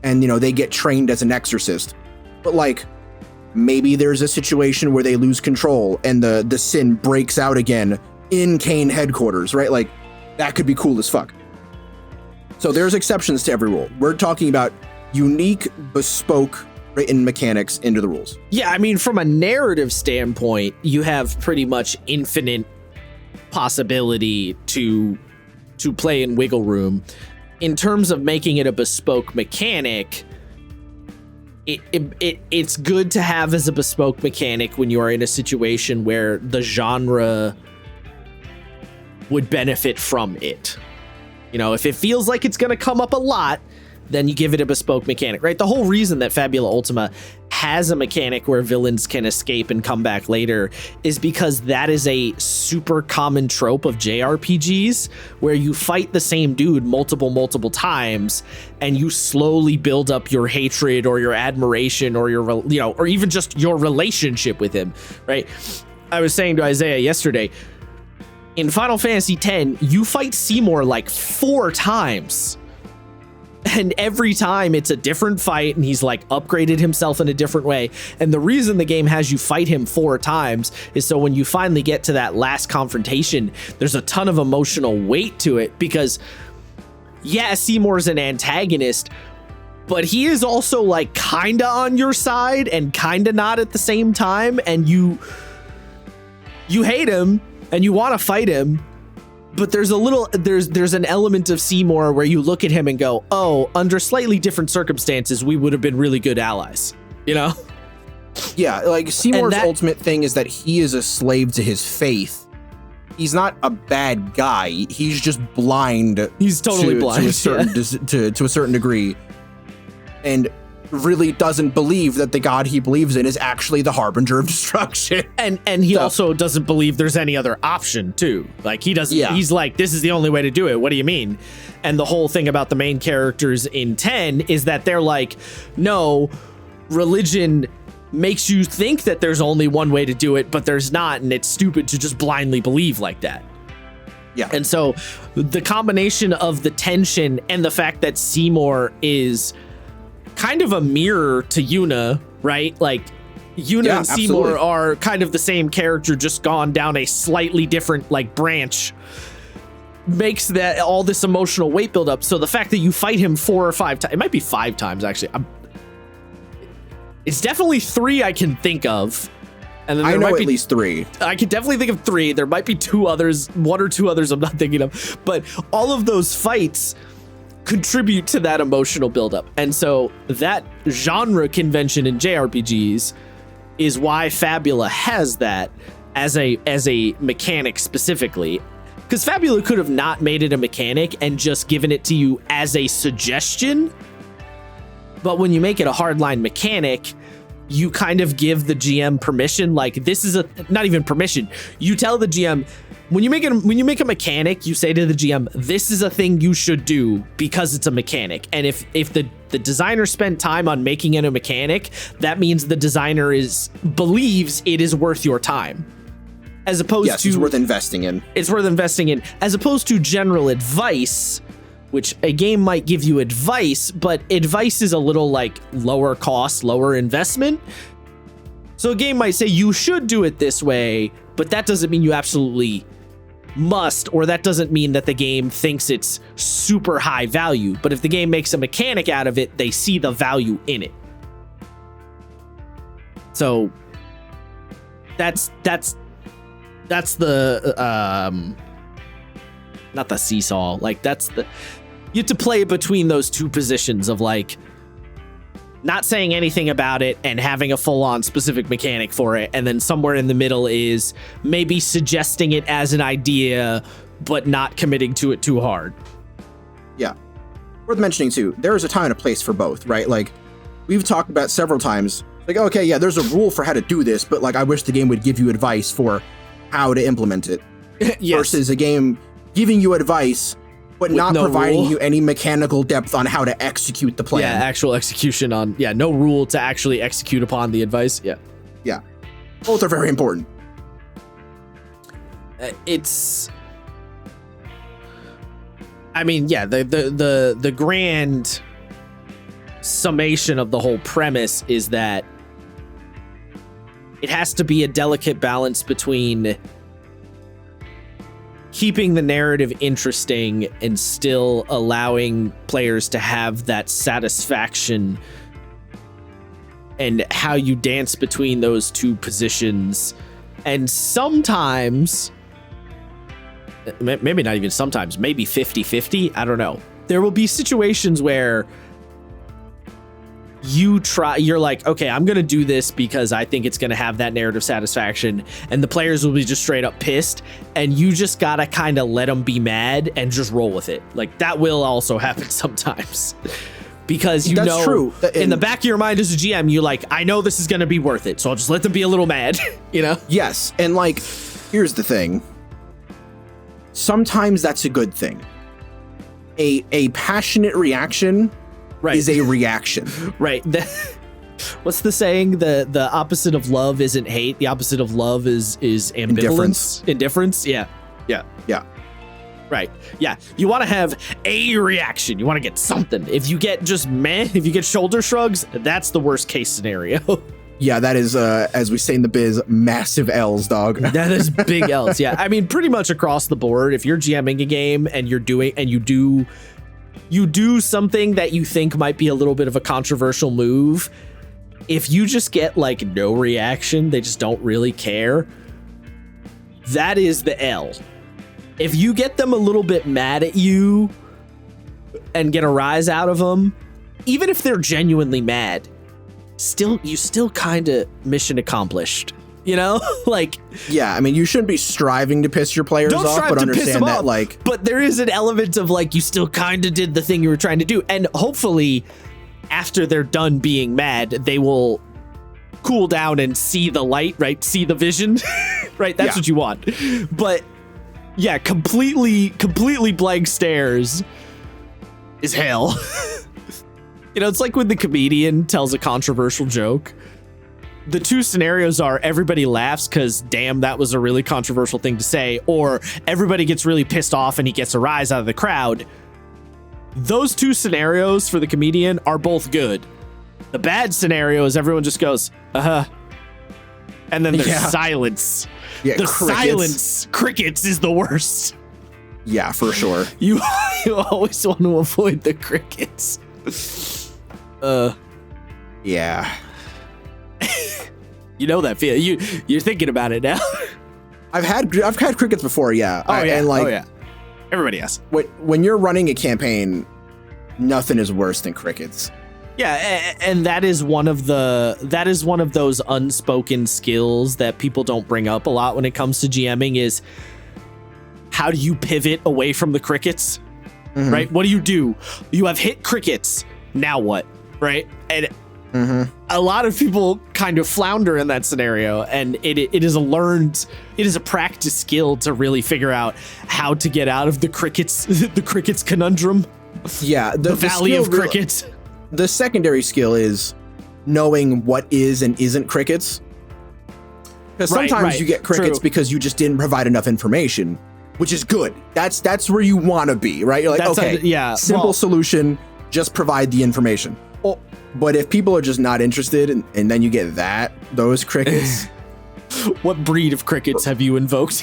and, they get trained as an exorcist. But maybe there's a situation where they lose control and the sin breaks out again in Kane headquarters, right? That could be cool as fuck. So there's exceptions to every rule. We're talking about unique, bespoke written mechanics into the rules. Yeah, I mean, from a narrative standpoint, you have pretty much infinite possibility to play in wiggle room. In terms of making it a bespoke mechanic, it's good to have as a bespoke mechanic when you are in a situation where the genre would benefit from it. If it feels like it's going to come up a lot, then you give it a bespoke mechanic, right? The whole reason that Fabula Ultima has a mechanic where villains can escape and come back later is because that is a super common trope of JRPGs, where you fight the same dude multiple times and you slowly build up your hatred or your admiration or or even just your relationship with him, right? I was saying to Isaiah yesterday, in Final Fantasy X, you fight Seymour 4 times. And every time it's a different fight, and he's upgraded himself in a different way. And the reason the game has you fight him 4 times is so when you finally get to that last confrontation, there's a ton of emotional weight to it, because yeah, Seymour's an antagonist, but he is also like kinda on your side and kinda not at the same time, and you hate him and you want to fight him, but there's an element of Seymour where you look at him and go, oh, under slightly different circumstances we would have been really good allies, you know? Yeah, like Seymour's ultimate thing is that he is a slave to his faith. He's not a bad guy. He's just blind. He's totally blind to a certain to a certain degree, and really doesn't believe that the god he believes in is actually the harbinger of destruction. And he also doesn't believe there's any other option too. Like he doesn't. Yeah. He's like, this is the only way to do it. What do you mean? And the whole thing about the main characters in 10 is that they're like, no, religion makes you think that there's only one way to do it, but there's not, and it's stupid to just blindly believe like that. Yeah. And so the combination of the tension and the fact that Seymour is kind of a mirror to Yuna, right? Like Yuna and Seymour are kind of the same character, just gone down a slightly different like branch, makes that all this emotional weight build up. So the fact that you fight him 4 or 5 times, it might be 5 times actually. It's definitely 3 I can think of. And then I know at least 3. I can definitely think of 3. There might be 2 others, 1 or 2 others I'm not thinking of. But all of those fights contribute to that emotional buildup. And so that genre convention in JRPGs is why Fabula has that as a mechanic specifically. Because Fabula could have not made it a mechanic and just given it to you as a suggestion. But when you make it a hardline mechanic, you kind of give the GM permission. Like this is not even permission. You tell the GM when you make a mechanic, you say to the GM, this is a thing you should do because it's a mechanic. And if the designer spent time on making it a mechanic, that means the designer believes it is worth your time. As opposed to it's worth investing in. It's worth investing in, as opposed to general advice, which a game might give you advice, but advice is a little like lower cost, lower investment. So a game might say you should do it this way, but that doesn't mean you absolutely must, or that doesn't mean that the game thinks it's super high value. But if the game makes a mechanic out of it, they see the value in it. So that's the not the seesaw. Like that's the, you have to play between those two positions of like not saying anything about it and having a full-on specific mechanic for it, and then somewhere in the middle is maybe suggesting it as an idea but not committing to it too hard. Yeah. Worth mentioning too, there is a time and a place for both, right? Like we've talked about several times, like, okay, yeah, there's a rule for how to do this, but like I wish the game would give you advice for how to implement it. Yes. Versus a game giving you advice but not providing you any mechanical depth on how to execute the plan. Yeah, actual execution on, no rule to actually execute upon the advice. Yeah. Yeah. Both are very important. The grand summation of the whole premise is that it has to be a delicate balance between keeping the narrative interesting and still allowing players to have that satisfaction, and how you dance between those two positions. And sometimes, maybe not even sometimes, maybe 50-50, I don't know. There will be situations where you're like, okay, I'm gonna do this because I think it's gonna have that narrative satisfaction, and the players will be just straight up pissed, and you just gotta kind of let them be mad and just roll with it. Like that will also happen sometimes. Because that's true. In the back of your mind as a GM, you like, I know this is gonna be worth it, so I'll just let them be a little mad, you know? Yes, and like, here's the thing. Sometimes that's a good thing. A passionate reaction is a reaction. Right. What's the saying? The opposite of love isn't hate. The opposite of love is ambivalence. Indifference. Yeah. Right. Yeah. You want to have a reaction. You want to get something. If you get just meh, if you get shoulder shrugs, that's the worst case scenario. Yeah, that is, as we say in the biz, massive L's, dog. That is big L's. Yeah. I mean, pretty much across the board, if you're GMing a game and you do you do something that you think might be a little bit of a controversial move, if you just get like no reaction, they just don't really care, that is the L. If you get them a little bit mad at you and get a rise out of them, even if they're genuinely mad, you still kind of mission accomplished. You know, like, yeah, I mean, you shouldn't be striving to piss your players off, but understand that, like, but there is an element of like, you still kind of did the thing you were trying to do. And hopefully after they're done being mad, they will cool down and see the light, right? See the vision, right? That's what you want. But yeah, completely blank stares is hell. You know, it's like when the comedian tells a controversial joke. The two scenarios are everybody laughs because, damn, that was a really controversial thing to say, or everybody gets really pissed off and he gets a rise out of the crowd. Those two scenarios for the comedian are both good. The bad scenario is everyone just goes, and then there's silence. Yeah, the crickets. silence, crickets, is the worst. Yeah, for sure. You always want to avoid the crickets. Yeah. You know that feel. You're thinking about it now. I've had crickets before, yeah. And like, everybody has. When you're running a campaign, nothing is worse than crickets. Yeah, and that is one of those unspoken skills that people don't bring up a lot when it comes to GMing is, how do you pivot away from the crickets? Mm-hmm. Right? What do? You have hit crickets. Now what? Right? And a lot of people kind of flounder in that scenario, and it is a practice skill to really figure out how to get out of the crickets conundrum. Yeah, the valley of crickets. The secondary skill is knowing what is and isn't crickets. Because sometimes you get crickets because you just didn't provide enough information, which is good. That's where you want to be, right? You're like, simple solution, just provide the information. But if people are just not interested, and then you get those crickets. What breed of crickets have you invoked?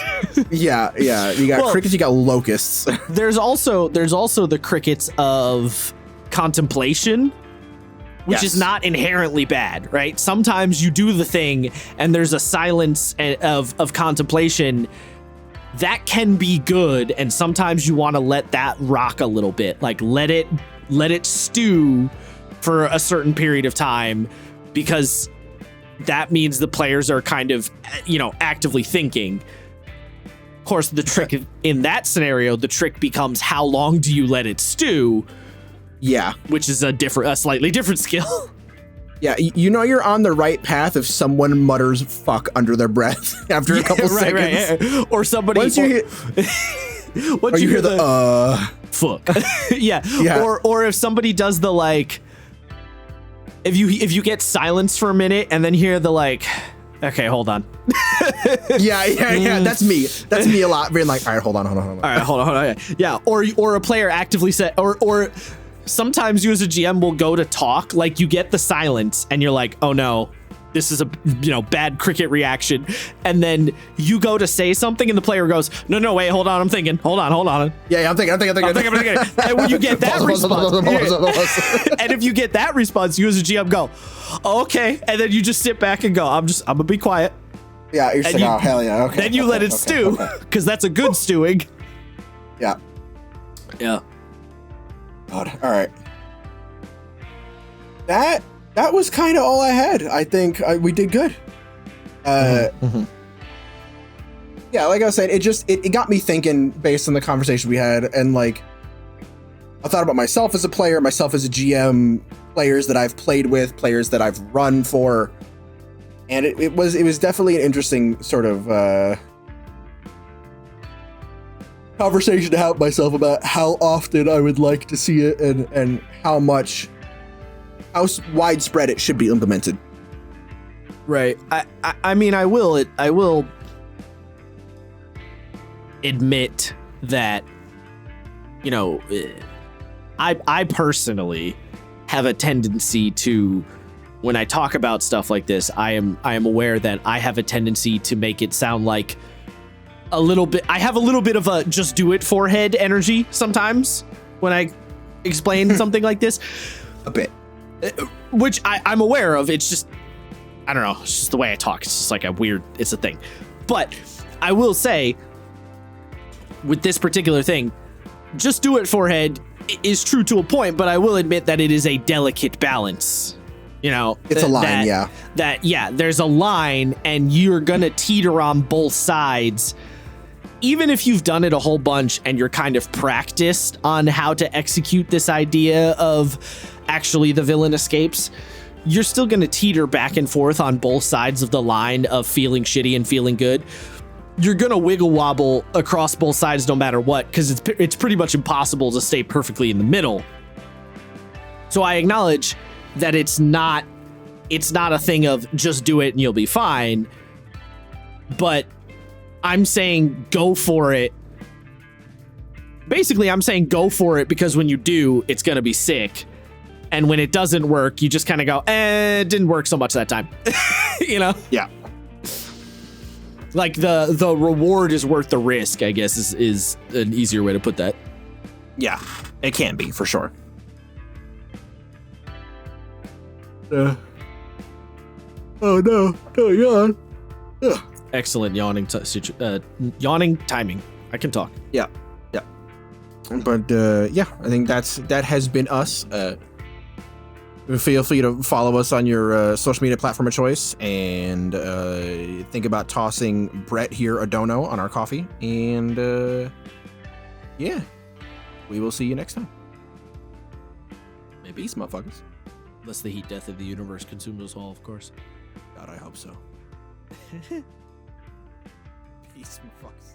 Yeah. You got crickets, you got locusts. There's also the crickets of contemplation, which is not inherently bad, right? Sometimes you do the thing and there's a silence of contemplation that can be good, and sometimes you want to let that rock a little bit, like let it stew for a certain period of time, because that means the players are kind of, actively thinking. Of course, the trick in that scenario, the trick becomes how long do you let it stew? Yeah. Which is a slightly different skill. Yeah, you're on the right path if someone mutters fuck under their breath after a couple seconds. Right. Or somebody... Once you hear the fuck. Yeah. Or if somebody does the like... If you get silence for a minute and then hear the like, okay, hold on. Yeah. That's me. That's me a lot. Being like, all right, hold on. All right, hold on. Yeah. Or a player actively said, or sometimes you as a GM will go to talk, like you get the silence and you're like, oh no, this is a bad cricket reaction, and then you go to say something and the player goes, no, wait, hold on, I'm thinking, hold on. Yeah, I'm thinking. And when you get that response, and if you get that response, you as a GM go, oh, okay, and then you just sit back and go, I'm gonna be quiet. Yeah, you're saying, oh hell yeah, okay. Then you let it stew, because that's a good stewing. Yeah. God, all right. That was kind of all I had. I think we did good. Yeah, like I was saying, it got me thinking based on the conversation we had, and like I thought about myself as a player, myself as a GM, players that I've played with, players that I've run for, and it was definitely an interesting sort of conversation to have myself about how often I would like to see it and how widespread it should be implemented. Right. I mean, I will admit that, I personally have a tendency to, when I talk about stuff like this, I am aware that I have a tendency to make it sound like I have a little bit of a just do it forehead energy sometimes when I explain something like this. A bit. Which I'm aware of. It's just, I don't know. It's just the way I talk. It's just like it's a thing. But I will say, with this particular thing, just do it, forehead is true to a point, but I will admit that it is a delicate balance. You know, it's a line, there's a line, and you're gonna teeter on both sides. Even if you've done it a whole bunch and you're kind of practiced on how to execute this idea of actually the villain escapes, you're still gonna teeter back and forth on both sides of the line of feeling shitty and feeling good. You're gonna wiggle wobble across both sides no matter what, because it's pretty much impossible to stay perfectly in the middle. So I acknowledge that it's not a thing of just do it and you'll be fine, but I'm saying go for it. Basically, I'm saying go for it because when you do, it's gonna be sick. And when it doesn't work, you just kind of go, it didn't work so much that time. You know? Yeah. Like the reward is worth the risk, I guess is an easier way to put that. Yeah, it can be for sure. Oh no, yawn. Excellent yawning yawning timing. I can talk. Yeah. But yeah, I think that has been us. Feel free to follow us on your social media platform of choice, and think about tossing Brett here a dono on our coffee. And yeah, we will see you next time. Maybe. Peace, motherfuckers. Unless the heat death of the universe consumes us all, of course. God, I hope so. Peace, motherfuckers.